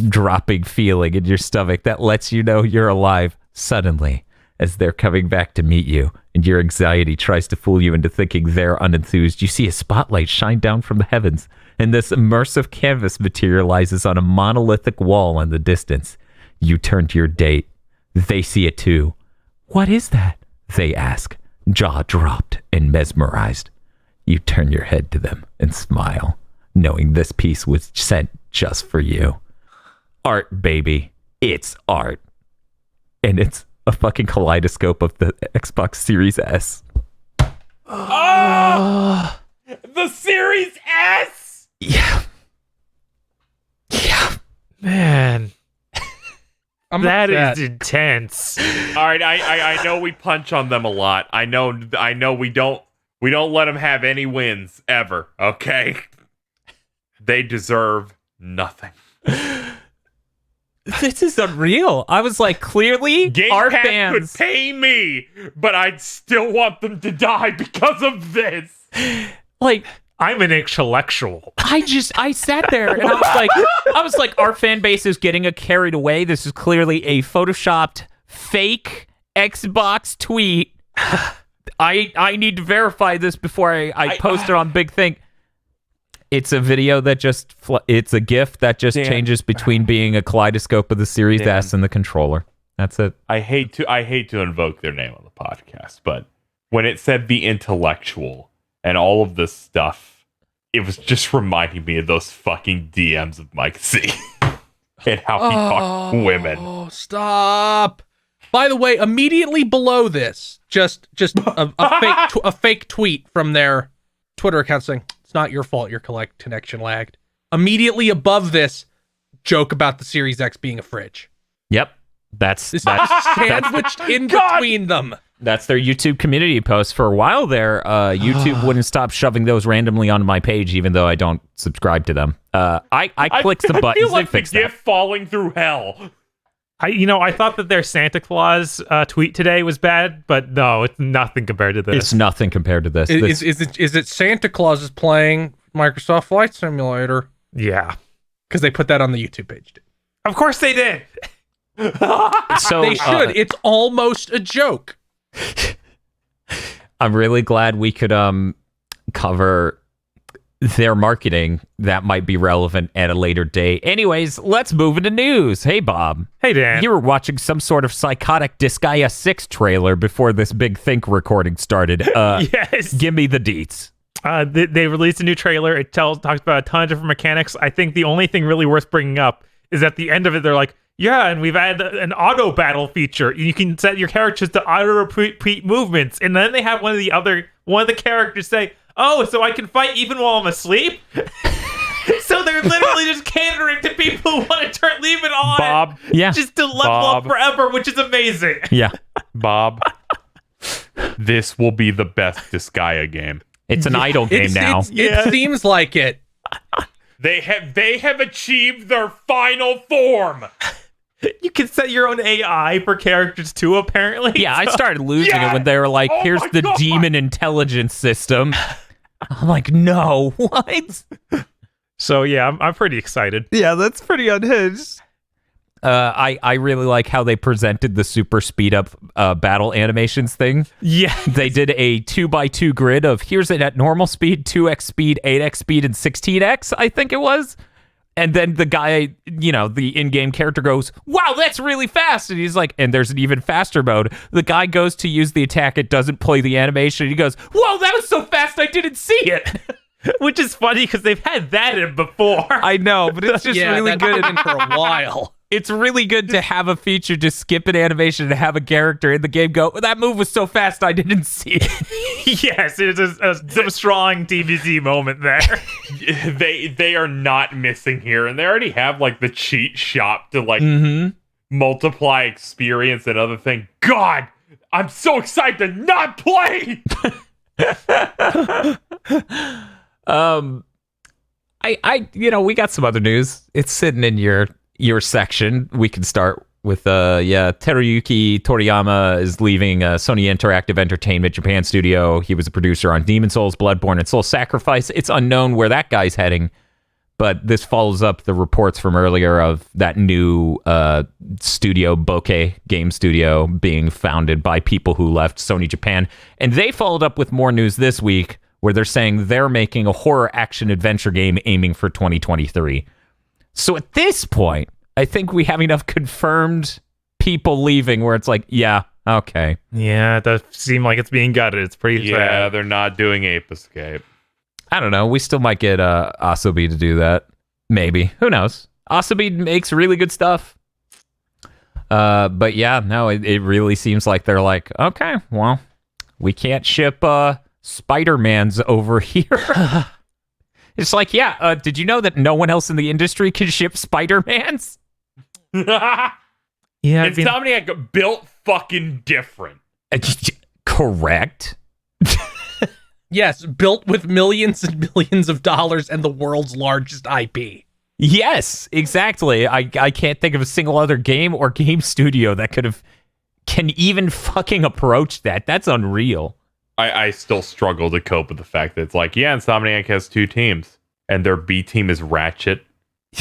dropping feeling in your stomach that lets you know you're alive. Suddenly, as they're coming back to meet you, and your anxiety tries to fool you into thinking they're unenthused, you see a spotlight shine down from the heavens, and this immersive canvas materializes on a monolithic wall in the distance. You turn to your date. They see it too. What is that? They ask, jaw dropped and mesmerized. You turn your head to them and smile, knowing this piece was sent just for you. Art, baby. It's art. And it's a fucking kaleidoscope of the Xbox Series S. Oh! The Series S! Yeah. Yeah. Man, I'm that upset. is intense. All right, I know we punch on them a lot. I know we don't let them have any wins ever, okay? They deserve Nothing. This is unreal. I was like, clearly, Game our Pass fans could pay me, but I'd still want them to die because of this. like. I'm an intellectual. I sat there and I was like, our fan base is getting carried away. This is clearly a photoshopped fake Xbox tweet. I need to verify this before I post it on Big Think. It's a video that it's a GIF that just changes between being a kaleidoscope of the Series S and the controller. That's it. I hate to invoke their name on the podcast, but when it said the intellectual and all of this stuff, it was just reminding me of those fucking DMs of Mike C. and how he talked to women. Oh, stop. By the way, immediately below this, just a fake tweet from their Twitter account saying, it's not your fault your connection lagged. Immediately above this, joke about the Series X being a fridge. Yep. That's sandwiched in between them. That's their YouTube community post. For a while there, YouTube wouldn't stop shoving those randomly onto my page, even though I don't subscribe to them. I clicked some buttons. I feel like they the fixed GIF that. falling through hell. I thought that their Santa Claus tweet today was bad, but no, it's nothing compared to this. It's nothing compared to this. Is it Santa Claus is playing Microsoft Flight Simulator? Yeah. Because they put that on the YouTube page. Of course they did. So They should. It's almost a joke. I'm really glad we could cover their marketing that might be relevant at a later date. Anyways, let's move into news. Hey, Bob. Hey, Dan. You were watching some sort of psychotic Disgaea 6 trailer before this Big Think recording started. Yes. Give me the deets. They released a new trailer. It talks about a ton of different mechanics. I think the only thing really worth bringing up is at the end of it, they're like, yeah, and we've added an auto battle feature. You can set your characters to auto repeat movements, and then they have one of the characters say, "Oh, so I can fight even while I'm asleep." So they're literally just catering to people who want to leave it on, Bob, just to level up forever, which is amazing. Yeah, Bob, this will be the best Disgaea game. it's an idle game now. It seems like it. They have achieved their final form. You can set your own AI for characters too, apparently. Yeah, I started losing it when they were like, Oh here's my the God. demon intelligence system. I'm like, no, what? So yeah, I'm pretty excited. Yeah, that's pretty unhinged. I really like how they presented the super speed up battle animations thing. Yeah. They did a 2x2 grid of here's it at normal speed, 2x speed, 8x speed, and 16x, I think it was. And then the guy, the in-game character goes, wow, that's really fast. And he's like, and there's an even faster mode. The guy goes to use the attack. It doesn't play the animation. He goes, whoa, that was so fast. I didn't see it. Which is funny because they've had that in before. I know, but it's just really that's good. been for a while. It's really good to have a feature to skip an animation and have a character in the game go, that move was so fast I didn't see it. Yes, it's a strong DBZ moment there. They are not missing here, and they already have like the cheat shop to multiply experience and other thing. God, I'm so excited to not play. We got some other news. It's sitting in your section. We can start with Teruyuki Toriyama is leaving Sony Interactive Entertainment Japan Studio. He was a producer on Demon Souls, Bloodborne, and Soul Sacrifice. It's unknown where that guy's heading, but this follows up the reports from earlier of that new studio, Bokeh Game Studio, being founded by people who left Sony Japan. And they followed up with more news this week where they're saying they're making a horror action adventure game aiming for 2023. So at this point, I think we have enough confirmed people leaving where it's like, yeah, okay. Yeah, it does seem like it's being gutted. It's pretty Yeah, sad. they're not doing Ape Escape. I don't know. We still might get Asobi to do that. Maybe. Who knows? Asobi makes really good stuff. But yeah, no, it really seems like they're like, okay, well, we can't ship Spider-Mans over here. It's like, yeah, did you know that no one else in the industry can ship Spider-Mans? Yeah, Insomniac built fucking different. Correct. Yes, built with millions and millions of dollars and the world's largest IP. Yes, exactly. I can't think of a single other game or game studio that can even fucking approach that. That's unreal. I still struggle to cope with the fact that it's like, yeah, Insomniac has 2 teams, and their B team is Ratchet.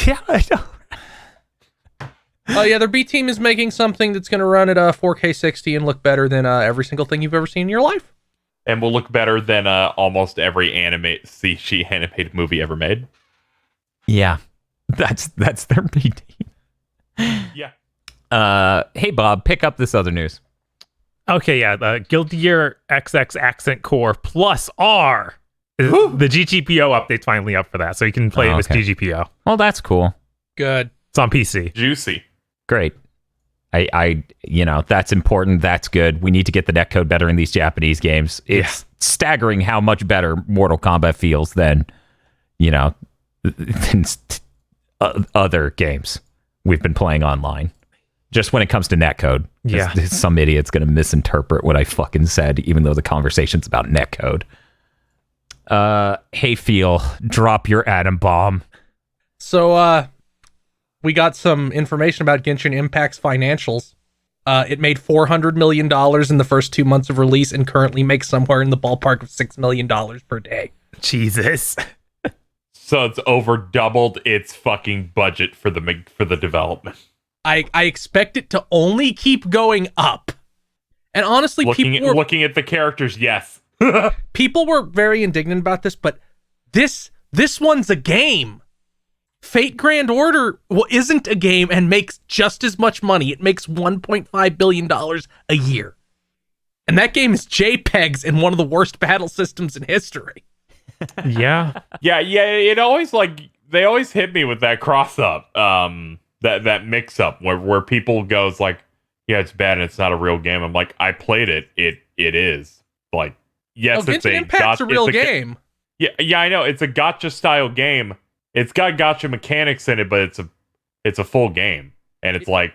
Yeah, I know. Oh yeah, their B team is making something that's going to run at 4K 60 and look better than every single thing you've ever seen in your life. And will look better than almost every CG animated movie ever made. Yeah, that's their B team. Yeah. Hey Bob, pick up this other news. Okay, yeah, Guilty Gear XX Accent Core Plus R. The GGPO update's finally up for that, so you can play it with GGPO. Well, that's cool. Good. It's on PC. Juicy. Great. I that's important. That's good. We need to get the netcode better in these Japanese games. It's staggering how much better Mortal Kombat feels than, than other games we've been playing online. Just when it comes to netcode. Yeah. Some idiot's going to misinterpret what I fucking said, even though the conversation's about netcode. Hey, Feel, drop your atom bomb. So, we got some information about Genshin Impact's financials. It made $400 million in the first 2 months of release and currently makes somewhere in the ballpark of $6 million per day. Jesus. So it's over doubled its fucking budget for the development. I expect it to only keep going up. And honestly, looking at the characters, yes. People were very indignant about this, but this one's a game. Fate Grand Order isn't a game and makes just as much money. It makes $1.5 billion a year. And that game is JPEGs in one of the worst battle systems in history. Yeah. Yeah, it always they always hit me with that cross up, that mix up where people goes like, yeah, it's bad and it's not a real game. I'm like, I played it. It is. Like, yes, it's Genshin Impact's a real game. Yeah, I know. It's a gacha style game. It's got gacha mechanics in it, but it's a full game. And it's like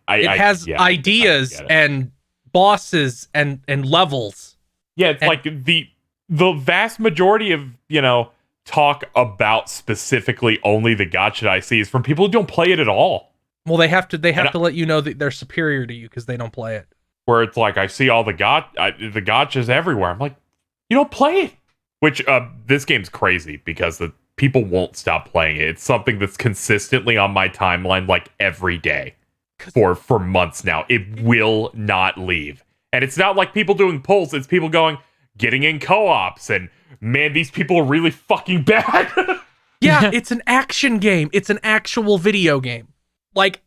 it has ideas and bosses and levels. Yeah, it's like the vast majority of, talk about specifically only the gacha I see is from people who don't play it at all. Well, they have to let you know that they're superior to you because they don't play it. Where it's like, I see all the gachas everywhere. I'm like, you don't play it. Which, this game's crazy because the people won't stop playing it. It's something that's consistently on my timeline like every day for months now. It will not leave. And it's not like people doing polls. It's people getting in co-ops and, man, these people are really fucking bad. Yeah, it's an action game. It's an actual video game. Like,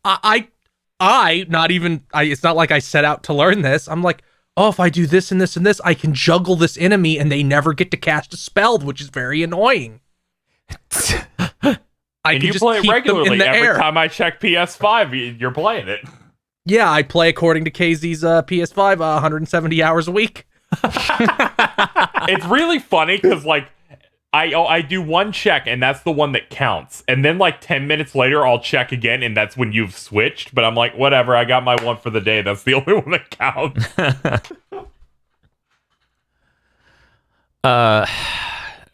it's not like I set out to learn this. I'm like, oh, if I do this and this and this, I can juggle this enemy and they never get to cast a spell, which is very annoying. And you play it regularly. Every time I check PS5, you're playing it. Yeah, I play according to KZ's PS5 170 hours a week. It's really funny because I do one check and that's the one that counts, and then 10 minutes later I'll check again and that's when you've switched, but I'm like, whatever, I got my one for the day, that's the only one that counts.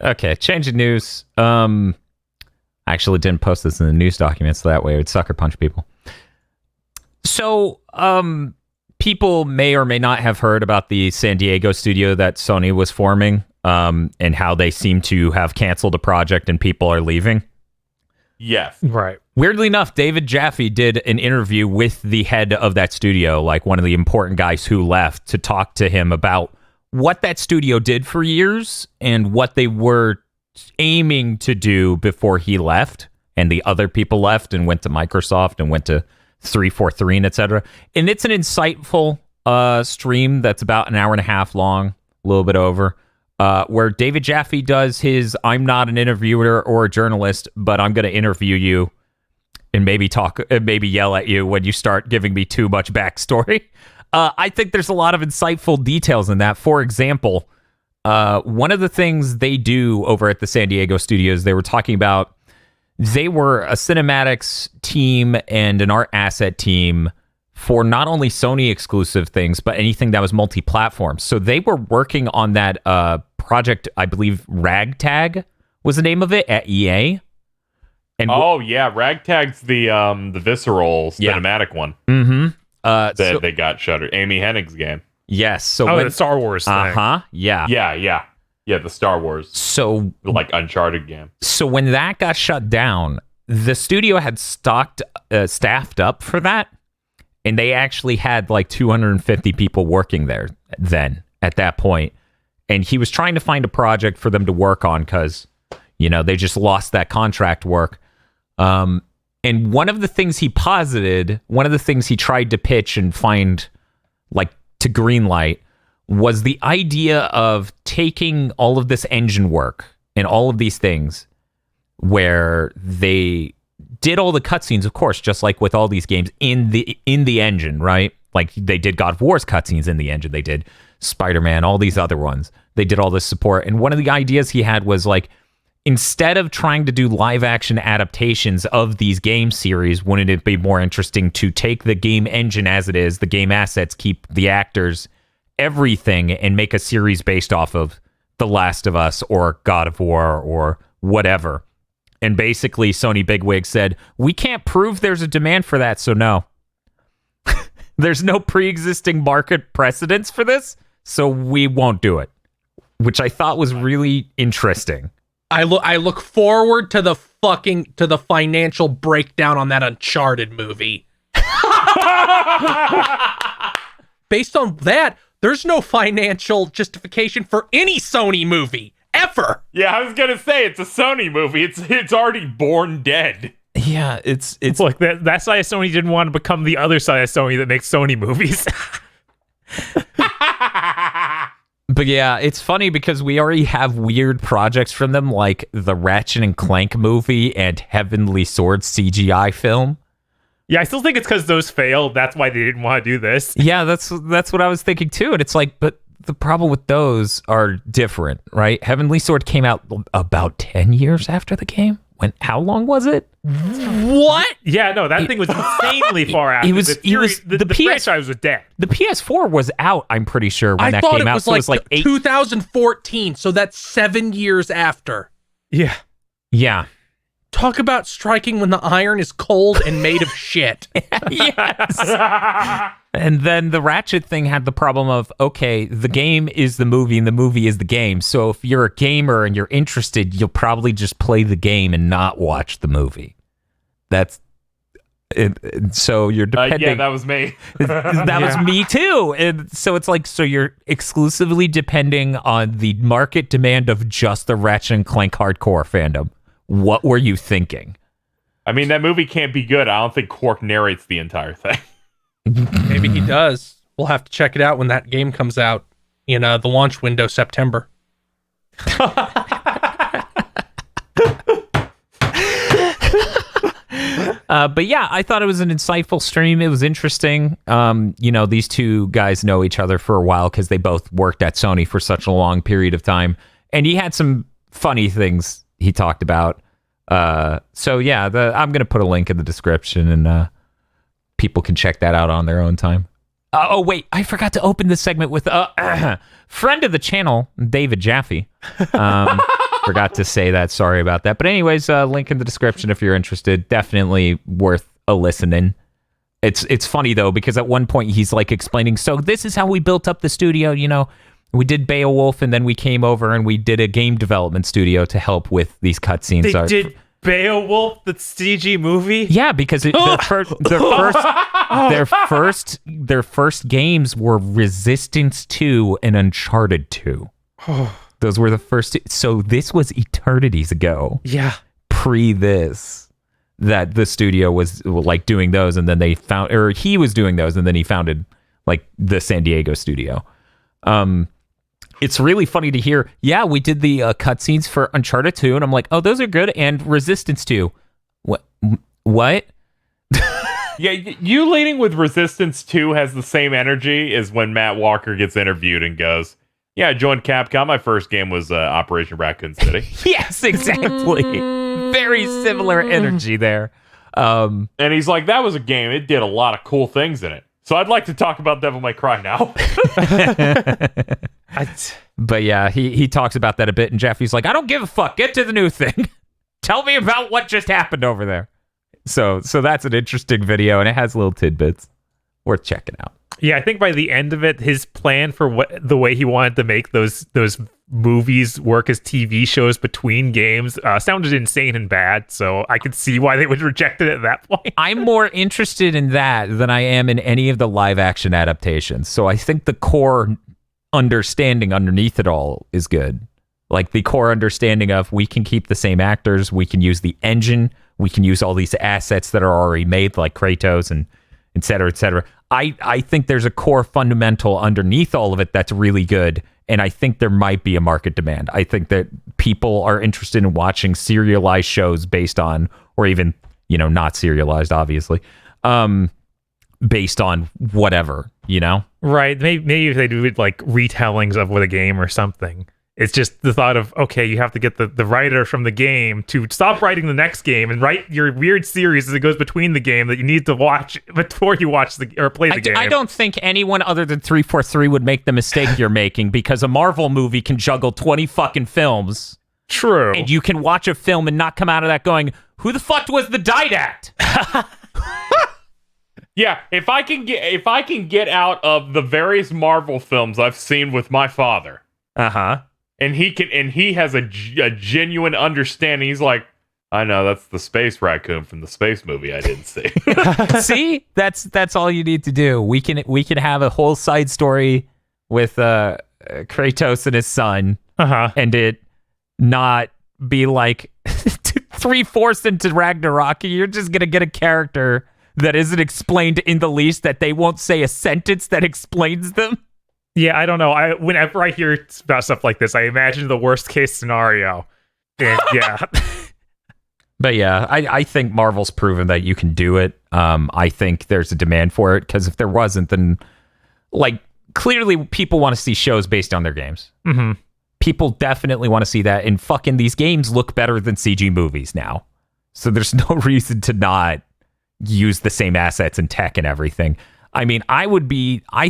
Okay, change of news. I actually didn't post this in the news document, so that way it would sucker punch people. So, people may or may not have heard about the San Diego studio that Sony was forming, and how they seem to have canceled a project and people are leaving. Yes. Right. Weirdly enough, David Jaffe did an interview with the head of that studio, like one of the important guys who left, to talk to him about what that studio did for years and what they were aiming to do before he left and the other people left and went to Microsoft and went to 343 and etc. And it's an insightful stream that's about an hour and a half long, a little bit over, where David Jaffe does his I'm not an interviewer or a journalist, but I'm going to interview you and maybe yell at you when you start giving me too much backstory. I think there's a lot of insightful details in that. For example, one of the things they do over at the San Diego studios, they were talking about, they were a cinematics team and an art asset team for not only Sony exclusive things, but anything that was multi-platform. So they were working on that project, I believe Ragtag was the name of it, at EA. And oh yeah, Ragtag's the visceral cinematic one. Mm-hmm. That they got shuttered. Amy Hennig's game. Yes. So the Star Wars thing. Yeah. Yeah, the Star Wars. So like Uncharted game. So when that got shut down, the studio had staffed up for that, and they actually had like 250 people working there then at that point. And he was trying to find a project for them to work on because, they just lost that contract work. And one of the things he posited, one of the things he tried to pitch and find like to greenlight was the idea of taking all of this engine work and all of these things where they did all the cutscenes, of course, just like with all these games in the engine, right? Like they did God of War's cutscenes in the engine. They did Spider-Man, all these other ones. They did all this support. And one of the ideas he had was like, instead of trying to do live action adaptations of these game series, wouldn't it be more interesting to take the game engine as it is, the game assets, keep the actors, everything, and make a series based off of The Last of Us or God of War or whatever? And basically Sony bigwig said, we can't prove there's a demand for that, so no. There's no pre-existing market precedence for this, so we won't do it. Which I thought was really interesting. I look forward to the financial breakdown on that Uncharted movie. Based on that, there's no financial justification for any Sony movie ever. Yeah, I was gonna say it's a Sony movie. It's already born dead. Yeah, it's Look, that's why Sony didn't want to become the other side of Sony that makes Sony movies. But yeah, it's funny because we already have weird projects from them, like the Ratchet and Clank movie and Heavenly Sword CGI film. Yeah, I still think it's because those failed. That's why they didn't want to do this. Yeah, that's what I was thinking too. And it's like, but the problem with those are different, right? Heavenly Sword came out about 10 years after the game. How long was it? What? Yeah, no, that thing was insanely far out. The franchise was dead. The PS4 was out, I'm pretty sure, when that came out. I thought it was like 2014, so that's 7 years after. Yeah. Yeah. Talk about striking when the iron is cold and made of shit. Yes. And then the Ratchet thing had the problem of, okay, the game is the movie and the movie is the game. So if you're a gamer and you're interested, you'll probably just play the game and not watch the movie. That's it. So you're depending. Yeah, that was me. That was me too. And so it's like, so you're exclusively depending on the market demand of just the Ratchet and Clank hardcore fandom. What were you thinking? I mean, that movie can't be good. I don't think Quark narrates the entire thing. Maybe he does. We'll have to check it out when that game comes out in the launch window, September. But yeah, I thought it was an insightful stream. It was interesting. These two guys know each other for a while because they both worked at Sony for such a long period of time. And he had some funny things he talked about. So yeah, I'm going to put a link in the description and people can check that out on their own time. Oh, wait, I forgot to open this segment with friend of the channel, David Jaffe. Forgot to say that. Sorry about that. But anyways, link in the description if you're interested. Definitely worth a listening. It's funny, though, because at one point he's like explaining, so this is how we built up the studio, We did Beowulf, and then we came over and we did a game development studio to help with these cutscenes. They did Beowulf, the CG movie? Yeah, because their first games were Resistance 2 and Uncharted 2. Those were the first two. So this was eternities ago. Yeah. Pre this, that the studio was like doing those, and then he was doing those, and then he founded like the San Diego studio. It's really funny to hear, yeah, we did the cutscenes for Uncharted 2, and I'm like, oh, those are good, and Resistance 2. What? Yeah, you leading with Resistance 2 has the same energy as when Matt Walker gets interviewed and goes, yeah, I joined Capcom. My first game was Operation Raccoon City. Yes, exactly. Very similar energy there. And he's like, that was a game. It did a lot of cool things in it. So I'd like to talk about Devil May Cry now. But yeah, he talks about that a bit, and Jaffe's like, I don't give a fuck. Get to the new thing. Tell me about what just happened over there. So that's an interesting video, and it has little tidbits worth checking out. Yeah, I think by the end of it, his plan for the way he wanted to make those movies work as TV shows between games sounded insane and bad. So I could see why they would reject it at that point. I'm more interested in that than I am in any of the live action adaptations. So I think the core understanding underneath it all is good. Like the core understanding of we can keep the same actors, we can use the engine, we can use all these assets that are already made, like Kratos and et cetera, et cetera. I think there's a core fundamental underneath all of it that's really good, and I think there might be a market demand. I think that people are interested in watching serialized shows based on, or even, not serialized, obviously, based on whatever, Right. Maybe if they do it like retellings of what a game or something. It's just the thought of, okay, you have to get the writer from the game to stop writing the next game and write your weird series as it goes between the game that you need to watch before you watch or play the game. I don't think anyone other than 343 would make the mistake you're making, because a Marvel movie can juggle 20 fucking films. True. And you can watch a film and not come out of that going, who the fuck was the Didact? Yeah, if I can get out of the various Marvel films I've seen with my father. Uh-huh. And he has a genuine understanding. He's like, I know that's the space raccoon from the space movie I didn't see. See, that's all you need to do. We can have a whole side story with Kratos and his son, and it not be like 3/4 into Ragnarok. You're just gonna get a character that isn't explained in the least, that they won't say a sentence that explains them. Yeah, I don't know. Whenever I hear about stuff like this, I imagine the worst case scenario. And yeah. But yeah, I think Marvel's proven that you can do it. I think there's a demand for it, because if there wasn't, then clearly people want to see shows based on their games. Mm-hmm. People definitely want to see that, and fucking these games look better than CG movies now. So there's no reason to not use the same assets and tech and everything. I mean, I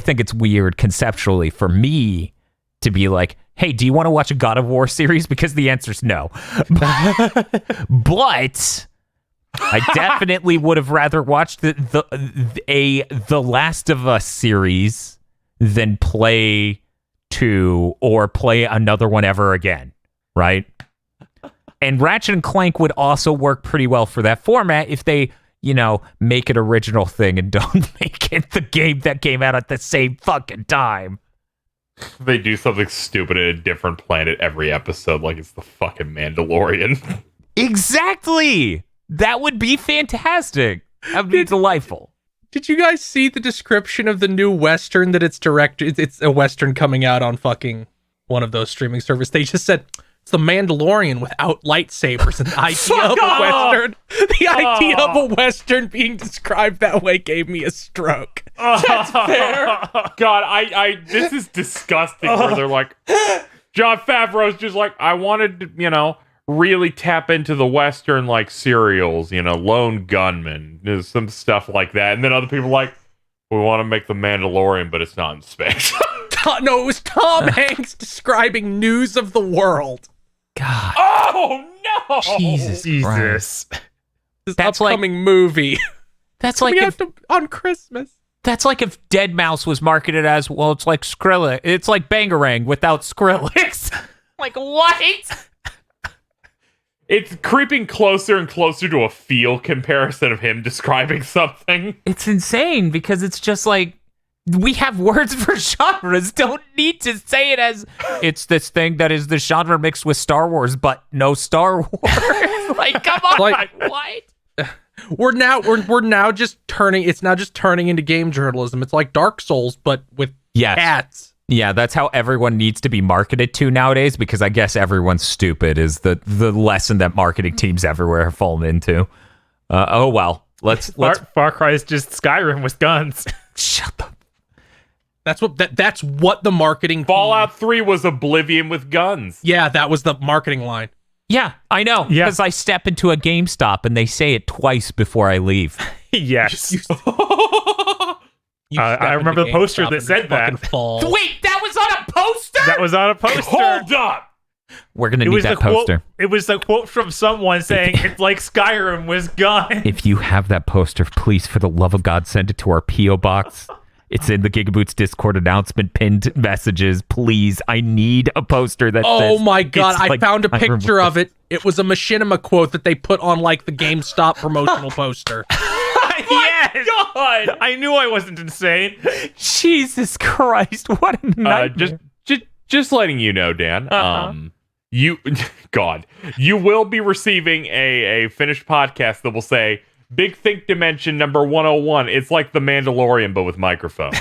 think it's weird conceptually for me to be like, hey, do you want to watch a God of War series? Because the answer's no. But I definitely would have rather watched the Last of Us series than play 2 or play another one ever again, right? And Ratchet and Clank would also work pretty well for that format if they, make it original thing and don't make it the game that came out at the same fucking time. They do something stupid in a different planet every episode, like it's the fucking Mandalorian. Exactly! That would be fantastic. That would be delightful. Did you guys see the description of the new Western that it's directed? It's a Western coming out on fucking one of those streaming services. They just said, it's the Mandalorian without lightsabers, and the idea of a Western. The idea of a Western being described that way gave me a stroke. That's fair. God, this is disgusting. Where they're like, Jon Favreau's just like, I wanted to, really tap into the Western serials, Lone Gunman, some stuff like that, and then other people are like, we want to make the Mandalorian, but it's not in space. No, it was Tom Hanks describing News of the World. God. Oh, no! Jesus. This That's upcoming movie. That's like on Christmas. That's like if Dead Mouse was marketed as, well, it's like Skrillex. It's like Bangarang without Skrillex. Like, what? It's creeping closer and closer to a feel comparison of him describing something. It's insane, because it's just like, we have words for genres. Don't need to say it as it's this thing that is the genre mixed with Star Wars, but no Star Wars. Like, come on, what? We're now just turning. It's now just turning into game journalism. It's like Dark Souls, but with cats. Yeah, that's how everyone needs to be marketed to nowadays, because I guess everyone's stupid is the lesson that marketing teams everywhere have fallen into. Oh well, let's Far Cry is just Skyrim with guns. Shut the. That's what the marketing. Fallout 3 was Oblivion with guns. Yeah, that was the marketing line. Yeah, I know. Yeah. Because I step into a GameStop and they say it twice before I leave. Yes. I remember the poster that said that. Wait, that was on a poster? That was on a poster. Hold up! We're gonna need that poster. It was a quote from someone saying it's like Skyrim was gone. If you have that poster, please, for the love of God, send it to our P.O. box. It's in the GigaBoots Discord announcement pinned messages. Please, I need a poster that says... Oh my God, I like found a picture of it. It was a Machinima quote that they put on like the GameStop promotional poster. Yes! God! I knew I wasn't insane. Jesus Christ, what a nightmare. Just letting you know, Dan. You will be receiving a finished podcast that will say Big Think Dimension number 101. It's like the Mandalorian, but with microphone.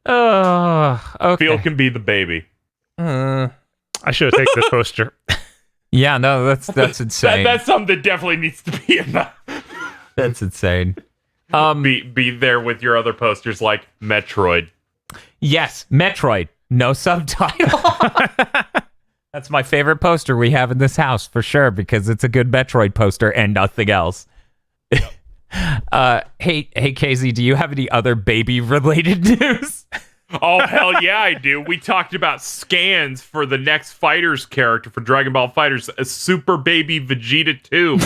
Okay. Phil can be the baby. I should have taken this poster. Yeah, no, that's insane. That's something that definitely needs to be in the... That's insane. Be there with your other posters like Metroid. Yes, Metroid. No subtitle. That's my favorite poster we have in this house for sure because it's a good Metroid poster and nothing else. Hey KZ, do you have any other baby related news? Oh hell yeah, I do. We talked about scans for the next Fighters character for Dragon Ball Fighters, a Super Baby Vegeta 2,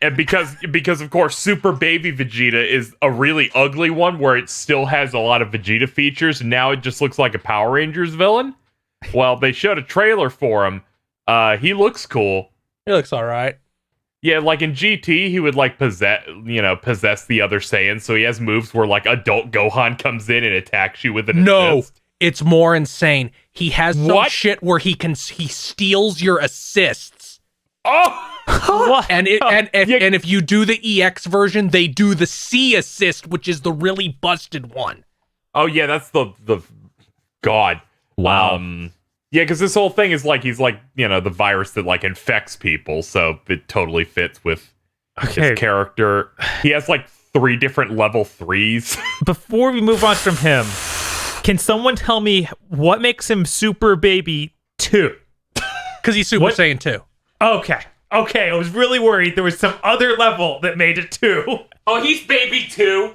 and because of course Super Baby Vegeta is a really ugly one where it still has a lot of Vegeta features, and now it just looks like a Power Rangers villain. Well, they showed a trailer for him. He looks cool. He looks all right. Yeah, like in GT, he would like possess the other Saiyans. So he has moves where like adult Gohan comes in and attacks you with an assist. It's more insane. He has some What? shit where he steals your assists. Oh, What? And if you do the EX version, they do the C assist, which is the really busted one. oh yeah, that's the God. Wow. Yeah, because this whole thing is like he's like the virus that like infects people, so it totally fits with his character. He has like 3 different level 3s. Before we move on from him, can someone tell me what makes him Super Baby 2? Because he's Super Saiyan 2. Okay, I was really worried there was some other level that made it 2. Oh, he's baby 2.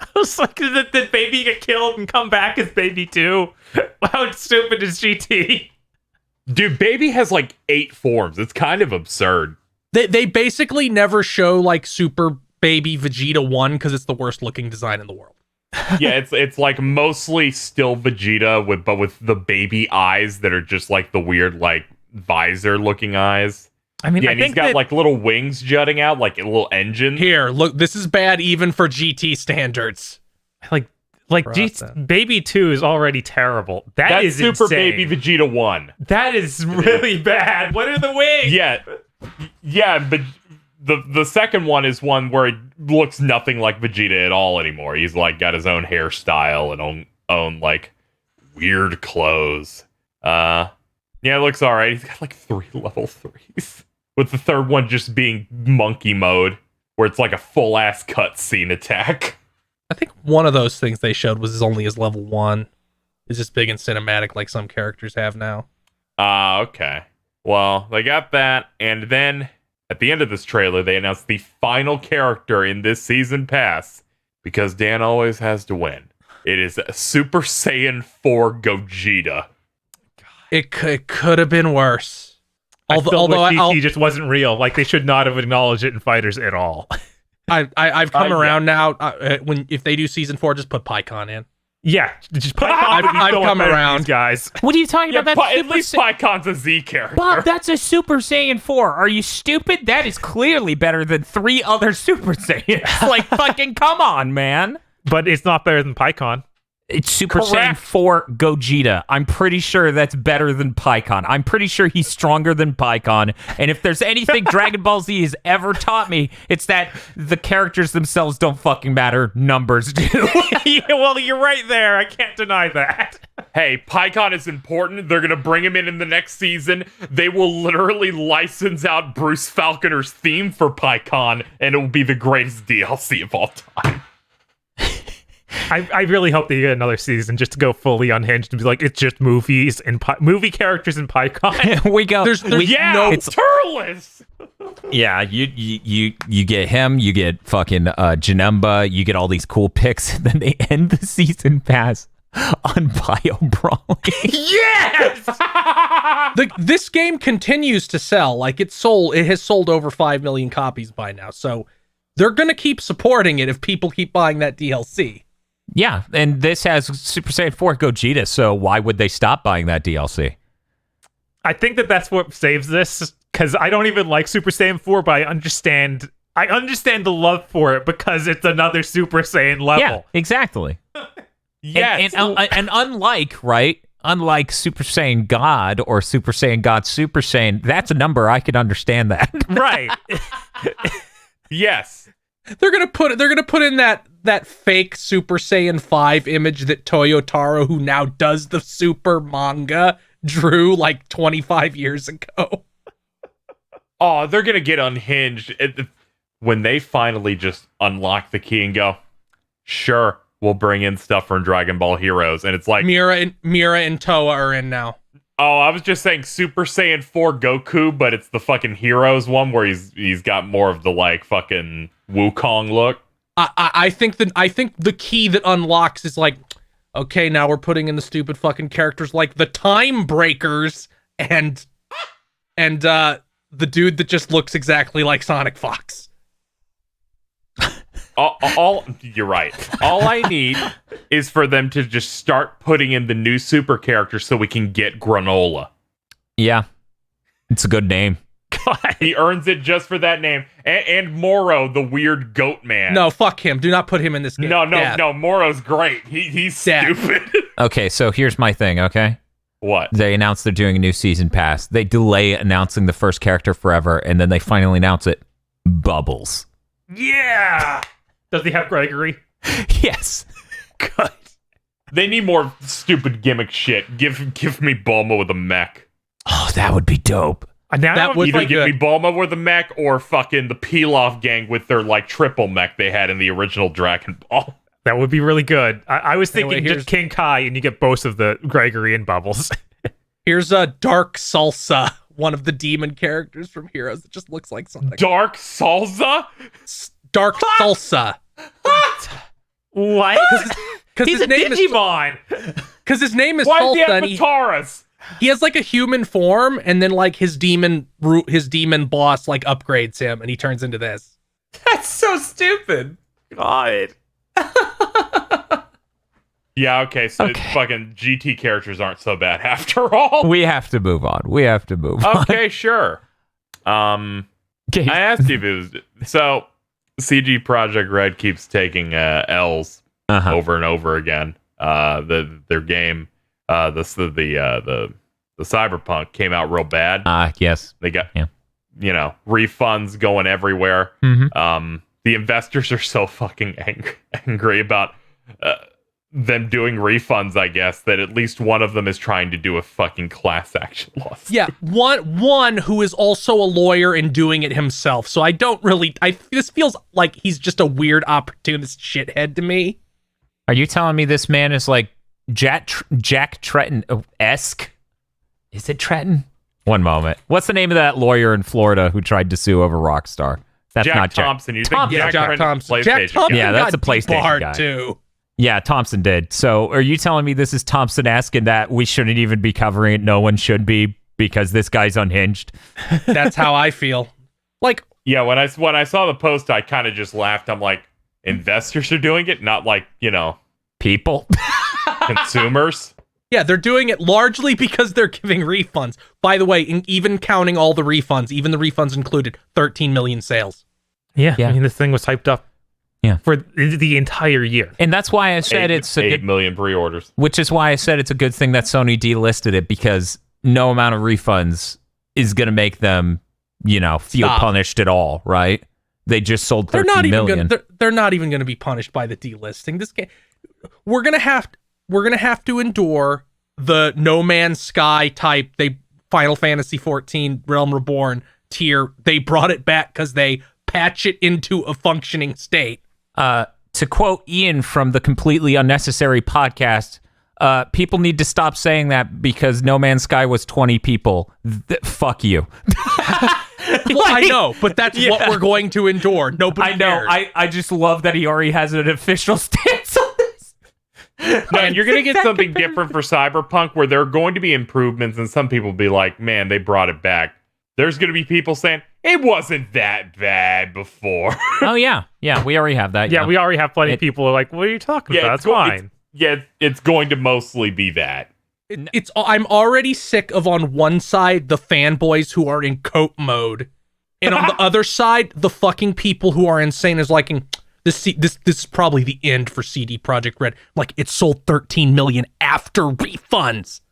I was like, did Baby get killed and come back as Baby 2? How stupid is GT? Dude, baby has like 8 forms. It's kind of absurd. They basically never show like Super Baby Vegeta 1 because it's the worst looking design in the world. Yeah, it's like mostly still Vegeta but with the baby eyes that are just like the weird like visor looking eyes. I mean, Yeah, I and he's think got that, like little wings jutting out, like a little engine. Here, look, this is bad even for GT standards. like Baby 2 is already terrible. That's is Super insane. Baby Vegeta 1. That is really bad. What are the wings? Yeah, but the second one is one where it looks nothing like Vegeta at all anymore. He's like got his own hairstyle and own like weird clothes. Yeah, it looks alright. He's got like 3 level 3s. With the third one just being monkey mode, where it's like a full ass cutscene attack. I think one of those things they showed was only his level 1. It's just big and cinematic like some characters have now. Okay. Well, they got that, and then at the end of this trailer, they announced the final character in this season pass, because Dan always has to win. It is Super Saiyan 4 Gogeta. It could have been worse. I still wish GT just wasn't real. Like, they should not have acknowledged it in Fighters at all. I've come around now. If they do season 4, just put PyCon in. Yeah, just put I've come around, guys. What are you talking about? That's At least PyCon's a Z character. Bob, that's a Super Saiyan 4. Are you stupid? That is clearly better than 3 other Super Saiyans. Like, fucking come on, man. But it's not better than PyCon. It's Super Correct. Saiyan 4 Gogeta. I'm pretty sure that's better than PyCon. I'm pretty sure he's stronger than PyCon. And if there's anything Dragon Ball Z has ever taught me, it's that the characters themselves don't fucking matter. Numbers do. Yeah, well, you're right there. I can't deny that. Hey, PyCon is important. They're going to bring him in the next season. They will literally license out Bruce Falconer's theme for PyCon, and it will be the greatest DLC of all time. I really hope they get another season just to go fully unhinged and be like, it's just movies and movie characters in PyCon. we go. There's we, no it's, Turles! yeah, you get him, you get fucking Janemba, you get all these cool picks, and then they end the season pass on Bio Brawling. Yes! This game continues to sell. Like it has sold over 5 million copies by now. So they're gonna keep supporting it if people keep buying that DLC. Yeah, and this has Super Saiyan 4 Gogeta, so why would they stop buying that DLC? I think that's what saves this, because I don't even like Super Saiyan 4, but I understand the love for it because it's another Super Saiyan level. Yeah, exactly. Yes. And unlike Super Saiyan God or Super Saiyan God Super Saiyan, that's a number I can understand that. Right. Yes. They're gonna put in that fake Super Saiyan 5 image that Toyotaro, who now does the Super manga, drew like 25 years ago. Oh, they're gonna get unhinged when they finally just unlock the key and go, sure, we'll bring in stuff from Dragon Ball Heroes. And it's like Mira and Toa are in now. oh, I was just saying Super Saiyan 4 Goku, but it's the fucking Heroes one where he's got more of the like fucking Wukong look. I think the key that unlocks is like, okay, now we're putting in the stupid fucking characters like the Time Breakers and the dude that just looks exactly like Sonic Fox. You're right. All I need is for them to just start putting in the new super characters so we can get Granola. Yeah, it's a good name. God, he earns it just for that name. And Moro, the weird goat man. No, fuck him. Do not put him in this game. No. Moro's great. He's Dad. stupid. Okay, so here's my thing, okay? What? They announced they're doing a new season pass. They delay announcing the first character forever, and then they finally announce it. Bubbles. Yeah. Does he have Gregory? Yes. Good. They need more stupid gimmick shit. Give me Bulma with a mech. Oh, that would be dope. That would Either be give me good. Bulma with a mech or fucking the Pilaf gang with their like triple mech they had in the original Dragon Ball. That would be really good. I was thinking Anyway, just King Kai and you get both of the Gregory and Bubbles. Here's a Dark Salsa, one of the demon characters from Heroes that just looks like something. Dark Salsa? Dark Salsa. What? Because He's his a name is Digimon. because his name is Why does he Salsa. have And Mataras? he has like a human form, and then like his demon boss like upgrades him, and he turns into this. That's so stupid. God. Yeah, okay, so fucking GT characters aren't so bad after all. We have to move on. Okay, sure. Okay. I asked you if it was so CG Project Red keeps taking L's over and over again. Their game, the Cyberpunk came out real bad. Yes. They got refunds going everywhere. Mm-hmm. The investors are so fucking angry about them doing refunds, I guess, that at least one of them is trying to do a fucking class action lawsuit. Yeah, one who is also a lawyer and doing it himself. So I don't really. This feels like he's just a weird opportunist shithead to me. Are you telling me this man is like Jack Tretton-esque? Is it Tretton? One moment. What's the name of that lawyer in Florida who tried to sue over Rockstar? That's Jack not Thompson. You think Thompson. Jack Jack Tretton's Thompson. PlayStation Jack Thompson guy. Yeah, that's got a PlayStation debarred guy. too. Yeah, Thompson did. So are you telling me this is Thompson-esque and that we shouldn't even be covering it? No one should be because this guy's unhinged? That's how I feel. Like, Yeah, when I saw the post, I kind of just laughed. I'm like, investors are doing it, not like, People? consumers. yeah, they're doing it largely because they're giving refunds. By the way, even counting all the refunds, even the refunds included, 13 million sales. Yeah, Yeah. I mean, this thing was hyped up for the entire year. And that's why I said it's a 8 good, million pre-orders. which is why I said it's a good thing that Sony delisted it because no amount of refunds is going to make them, feel Stop. punished at all, right? They just sold 13 million. They're not even going to be punished by the delisting. This game, we're gonna have to endure the No Man's Sky type. They Final Fantasy 14 Realm Reborn tier. They brought it back because they patch it into a functioning state. To quote Ian from the Completely Unnecessary podcast, people need to stop saying that because No Man's Sky was 20 people. Fuck you. Well, I know, but that's what we're going to endure. Nobody I know. cares. I just love that he already has an official stance on this. Man, you're going to get something different for Cyberpunk where there are going to be improvements, and some people will be like, man, they brought it back. There's going to be people saying, it wasn't that bad before. Oh, yeah. Yeah, we already have that. Yeah, we already have plenty of people who are like, what are you talking about? It's fine. It's going to mostly be that. I'm already sick of, on one side, the fanboys who are in coat mode, and on the other side, the fucking people who are insane as liking this is probably the end for CD Projekt Red. Like, it sold 13 million after refunds.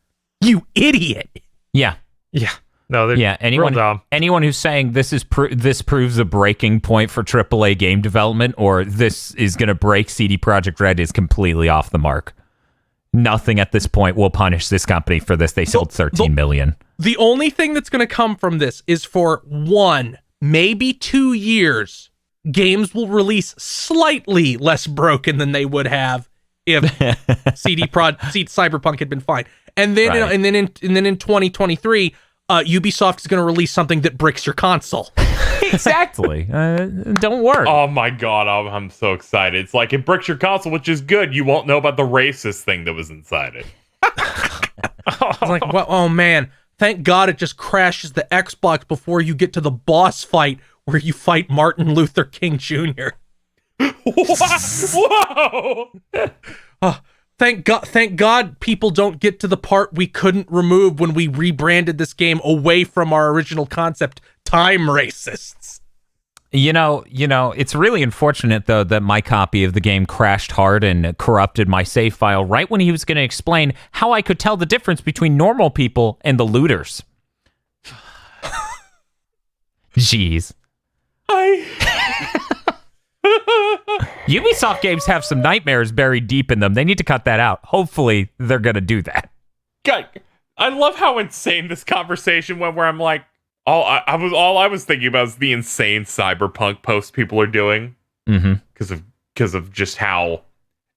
You idiot. Yeah. Yeah. No, they're Yeah, real dumb. anyone who's saying this proves a breaking point for AAA game development, or this is going to break CD Projekt Red, is completely off the mark. Nothing at this point will punish this company for this. They sold 13 million. The only thing that's going to come from this is for 1, maybe 2 years, games will release slightly less broken than they would have if Cyberpunk had been fine. And then Right. and then in 2023, Ubisoft is going to release something that bricks your console. Exactly. Don't worry. Oh my god, I'm so excited. It's like it bricks your console, which is good. You won't know about the racist thing that was inside it. It's like, well, oh man, thank God it just crashes the Xbox before you get to the boss fight where you fight Martin Luther King Jr. Whoa! Thank God people don't get to the part we couldn't remove when we rebranded this game away from our original concept, time racists. You know, it's really unfortunate, though, that my copy of the game crashed hard and corrupted my save file right when he was going to explain how I could tell the difference between normal people and the looters. Jeez. Ubisoft games have some nightmares buried deep in them. They need to cut that out. Hopefully, they're going to do that. God, I love how insane this conversation went. Where I'm like, all I was thinking about is the insane Cyberpunk posts people are doing because of just how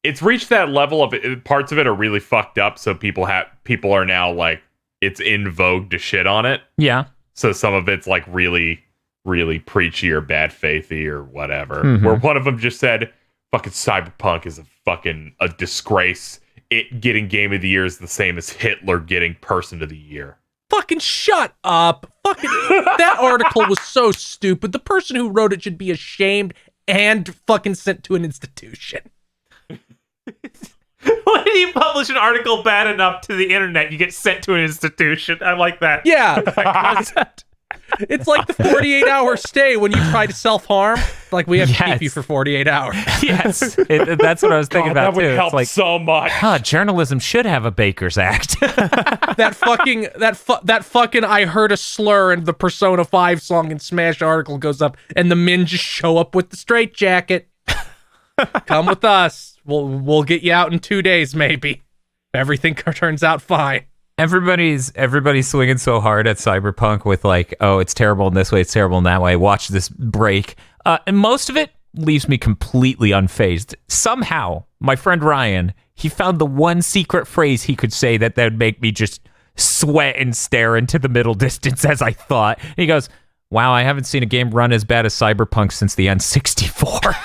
it's reached that level of it. Parts of it are really fucked up. So people are now like, it's in vogue to shit on it. Yeah. So some of it's like really, really preachy or bad faithy or whatever. Where one of them just said, fucking Cyberpunk is a disgrace. It getting Game of the Year is the same as Hitler getting Person of the Year. Fucking shut up. Fucking that article was so stupid. The person who wrote it should be ashamed and fucking sent to an institution. When you publish an article bad enough to the internet, you get sent to an institution. I like that. Yeah. That concept. It's like the 48-hour stay when you try to self-harm. Like, we have to keep Yes. you for 48 hours. Yes. That's what I was thinking God, about, that would too. help It's like, so much. journalism should have a Baker's Act. That fucking I heard a slur in the Persona 5 song and Smash article goes up, and the men just show up with the straitjacket. Come with us. We'll get you out in 2 days, maybe. Everything turns out fine. Everybody's swinging so hard at Cyberpunk with like, oh, it's terrible in this way, it's terrible in that way. Watch this break. And most of it leaves me completely unfazed. Somehow, my friend Ryan, he found the one secret phrase he could say that would make me just sweat and stare into the middle distance as I thought. And he goes, wow, I haven't seen a game run as bad as Cyberpunk since the N64.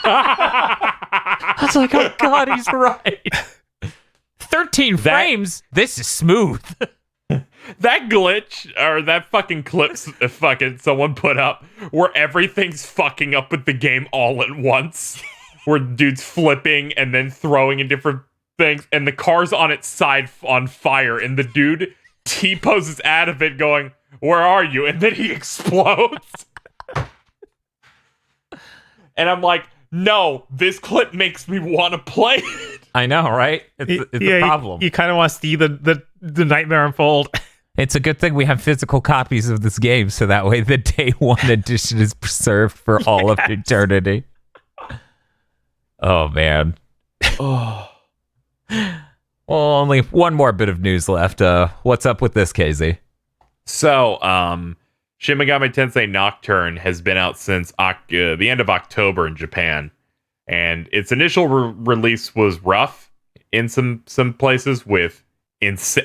I was like, oh God, he's right. 13 frames? This is smooth. That glitch or that fucking clips fucking someone put up where everything's fucking up with the game all at once. Where dude's flipping and then throwing in different things and the car's on its side on fire and the dude T-poses out of it going, where are you? And then he explodes. And I'm like, no, this clip makes me want to play it. I know, right? It's a problem. You kind of want to see the nightmare unfold. It's a good thing we have physical copies of this game, so that way the day one edition is preserved for all of eternity. Oh, man. Oh. Well, only one more bit of news left. What's up with this, KZ? So, Shin Megami Tensei Nocturne has been out since the end of October in Japan. and its initial release was rough in some places with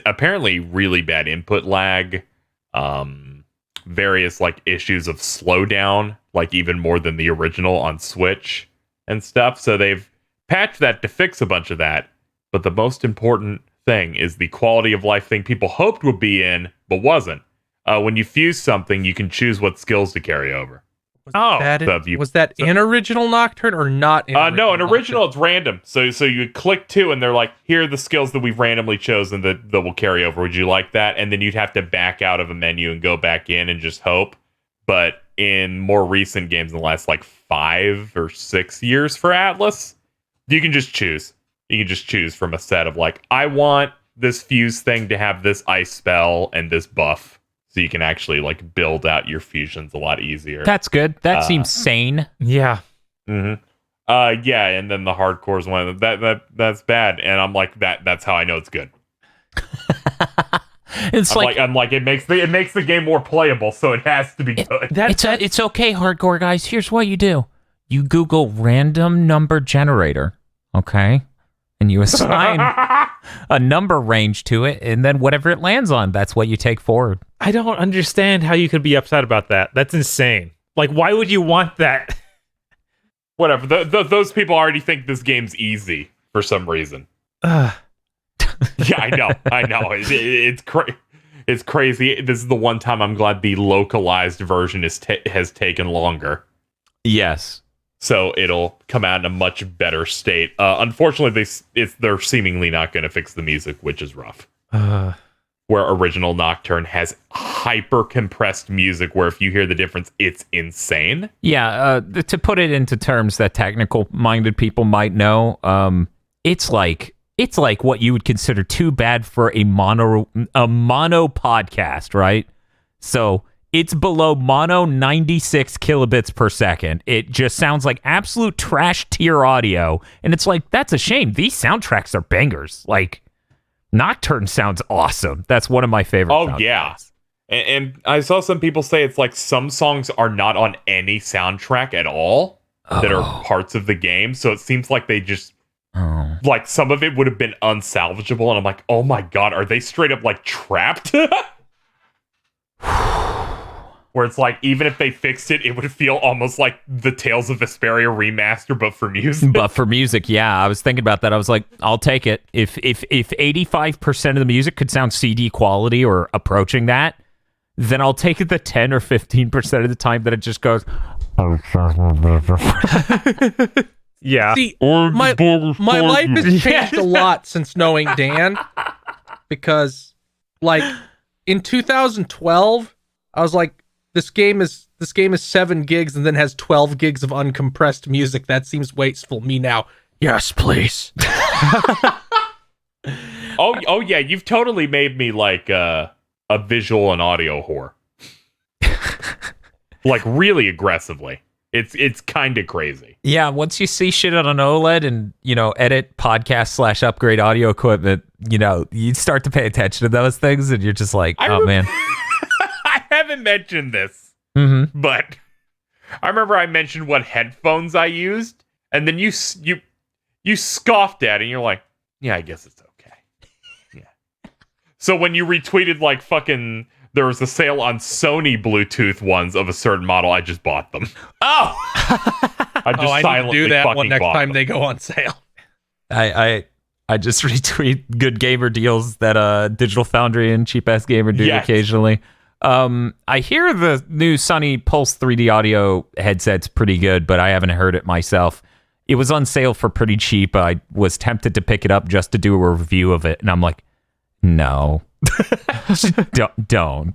apparently really bad input lag, various like issues of slowdown, like even more than the original on Switch and stuff. So they've patched that to fix a bunch of that. But the most important thing is the quality of life thing people hoped would be in, but wasn't. When you fuse something, you can choose what skills to carry over. Was that in original Nocturne or not in original? No, in original it's random. So you click 2 and they're like, here are the skills that we've randomly chosen that will carry over. Would you like that? And then you'd have to back out of a menu and go back in and just hope. But in more recent games in the last like 5 or 6 years for Atlas, you can just choose. You can just choose from a set of like, I want this fuse thing to have this ice spell and this buff. So you can actually like build out your fusions a lot easier. That's good. That seems sane. Yeah. Mm-hmm. Yeah, and then the hardcore is one that's bad, and I'm like that's how I know it's good. I'm like it makes the game more playable, so it has to be good. It's okay, hardcore guys. Here's what you do: you Google random number generator, okay, and you assign a number range to it, and then whatever it lands on, that's what you take forward. I don't understand how you could be upset about that. That's insane. Like, why would you want that? Whatever. Those people already think this game's easy for some reason. Yeah, I know. It's crazy. This is the one time I'm glad the localized version has taken longer. Yes. So it'll come out in a much better state. Unfortunately, they're seemingly not going to fix the music, which is rough. Where original Nocturne has hyper compressed music, where if you hear the difference, it's insane. Yeah, to put it into terms that technical-minded people might know, it's like what you would consider too bad for a mono podcast, right? So it's below mono 96 kilobits per second. It just sounds like absolute trash tier audio, and it's like, that's a shame. These soundtracks are bangers. Like, Nocturne sounds awesome. That's one of my favorite soundtracks. Yeah. And I saw some people say it's like some songs are not on any soundtrack at all that are parts of the game. So it seems like they just like some of it would have been unsalvageable. And I'm like, oh my God, are they straight up like trapped? Where it's like, even if they fixed it, it would feel almost like the Tales of Vesperia remaster, but for music. But for music, yeah. I was thinking about that. I was like, I'll take it. If 85% of the music could sound CD quality or approaching that, then I'll take it the 10 or 15% of the time that it just goes. Yeah. See, my life has changed a lot since knowing Dan, because like in 2012, I was like, this game is 7 gigs and then has 12 gigs of uncompressed music. That seems wasteful. Me now. Yes, please. Oh yeah, you've totally made me like a visual and audio whore. Like really aggressively. It's kind of crazy. Yeah, once you see shit on an OLED and, edit podcast / upgrade audio equipment, you start to pay attention to those things and you're just like, man. I haven't mentioned this, but I remember I mentioned what headphones I used, and then you scoffed at it, and you're like, yeah, I guess it's okay. Yeah. So when you retweeted like fucking, there was a sale on Sony Bluetooth ones of a certain model, I just bought them. Oh! I need to do that one next time they go on sale. I just retweet good gamer deals that Digital Foundry and Cheap Ass Gamer do occasionally. I hear the new Sony Pulse 3D audio headset's pretty good, but I haven't heard it myself. It was on sale for pretty cheap. I was tempted to pick it up just to do a review of it, and I'm like, no. Don't.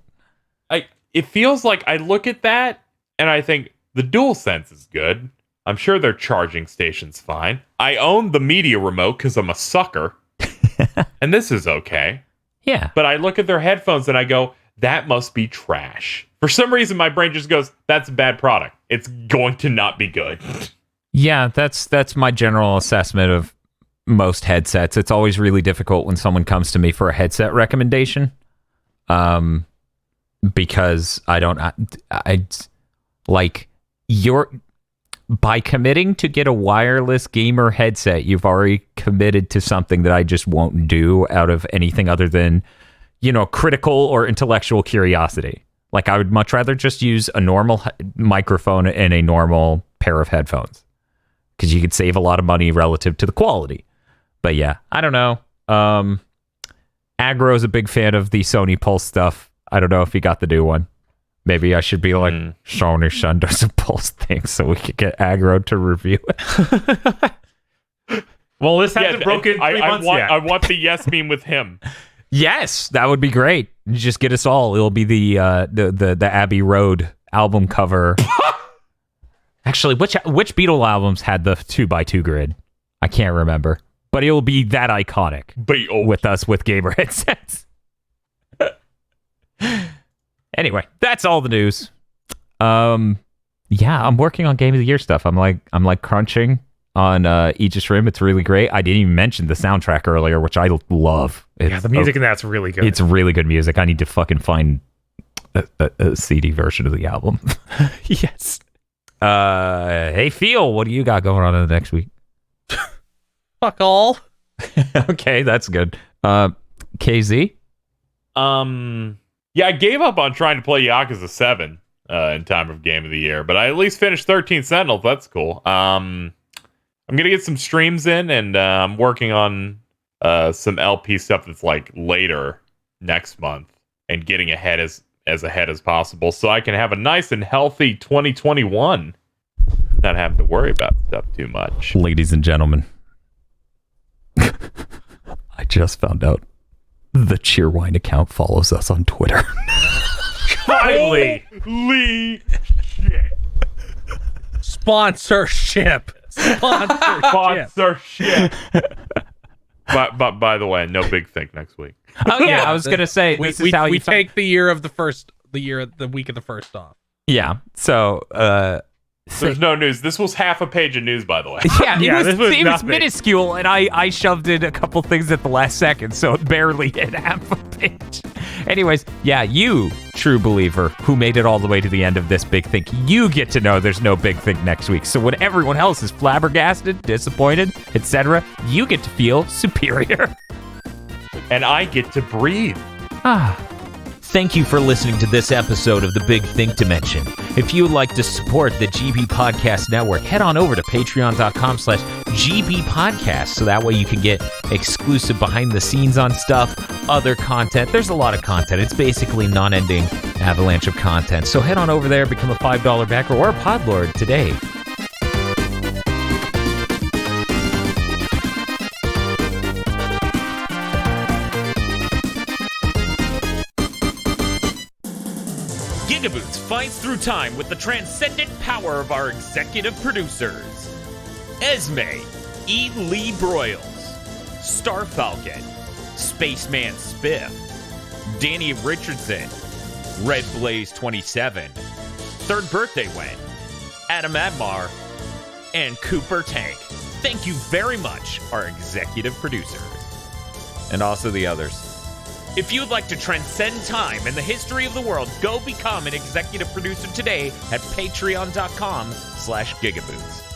It feels like I look at that, and I think the DualSense is good. I'm sure their charging station's fine. I own the media remote because I'm a sucker, and this is okay. Yeah. But I look at their headphones, and I go, that must be trash. For some reason, my brain just goes, that's a bad product. It's going to not be good. Yeah, that's my general assessment of most headsets. It's always really difficult when someone comes to me for a headset recommendation. Because I like by committing to get a wireless gamer headset, you've already committed to something that I just won't do out of anything other than, critical or intellectual curiosity. Like, I would much rather just use a normal microphone and a normal pair of headphones, because you could save a lot of money relative to the quality. But yeah, I don't know. Aggro is a big fan of the Sony Pulse stuff. I don't know if he got the new one. Maybe I should be like, Sony send us a Pulse thing so we could get Aggro to review it. Well, this hasn't broken 3 months yet. I want the yes meme with him. Yes, that would be great. You just get us all. It'll be the Abbey Road album cover. Actually, which Beatle albums had the 2x2 grid? I can't remember, but it will be that iconic with us with gamer headsets. Anyway, that's all the news. Yeah, I'm working on Game of the Year stuff. I'm like crunching on Aegis Rim. It's really great. I didn't even mention the soundtrack earlier, which I love. The music in that's really good. It's really good music. I need to fucking find a CD version of the album. Yes. Hey, Phil, what do you got going on in the next week? Fuck all. Okay, that's good. KZ? Yeah, I gave up on trying to play Yakuza 7 in time of Game of the Year, but I at least finished 13 Sentinels. That's cool. I'm going to get some streams in, and I'm working on some LP stuff that's like later next month and getting ahead as ahead as possible so I can have a nice and healthy 2021. Not having to worry about stuff too much. Ladies and gentlemen, I just found out the Cheerwine account follows us on Twitter. Finally. Holy shit. Sponsorship. But by the way, no Big Think next week. Oh yeah, I was gonna say we how you take the week of the first off. Yeah. So there's no news. This was half a page of news, by the way. Yeah, it was nothing. minuscule, and I shoved in a couple things at the last second, so it barely hit half a page. Anyways, yeah, you, true believer, who made it all the way to the end of this Big Think, you get to know there's no Big Think next week. So when everyone else is flabbergasted, disappointed, etc., you get to feel superior. And I get to breathe. Thank you for listening to this episode of the Big Think Dimension. If you would like to support the GB Podcast Network, head on over to patreon.com/GB Podcast, so that way you can get exclusive behind the scenes on stuff, other content. There's a lot of content. It's basically non-ending avalanche of content. So head on over there, become a $5 backer or a Podlord today. GigaBoots fights through time with the transcendent power of our executive producers. Esme, E. Lee Broyles, Starfalcon, Spaceman Spiff, Danny Richardson, Red Blaze 27, Third Birthday Wen, Adam Admar, and Cooper Tank. Thank you very much, our executive producers. And also the others. If you would like to transcend time and the history of the world, go become an executive producer today at patreon.com/GigaBoots.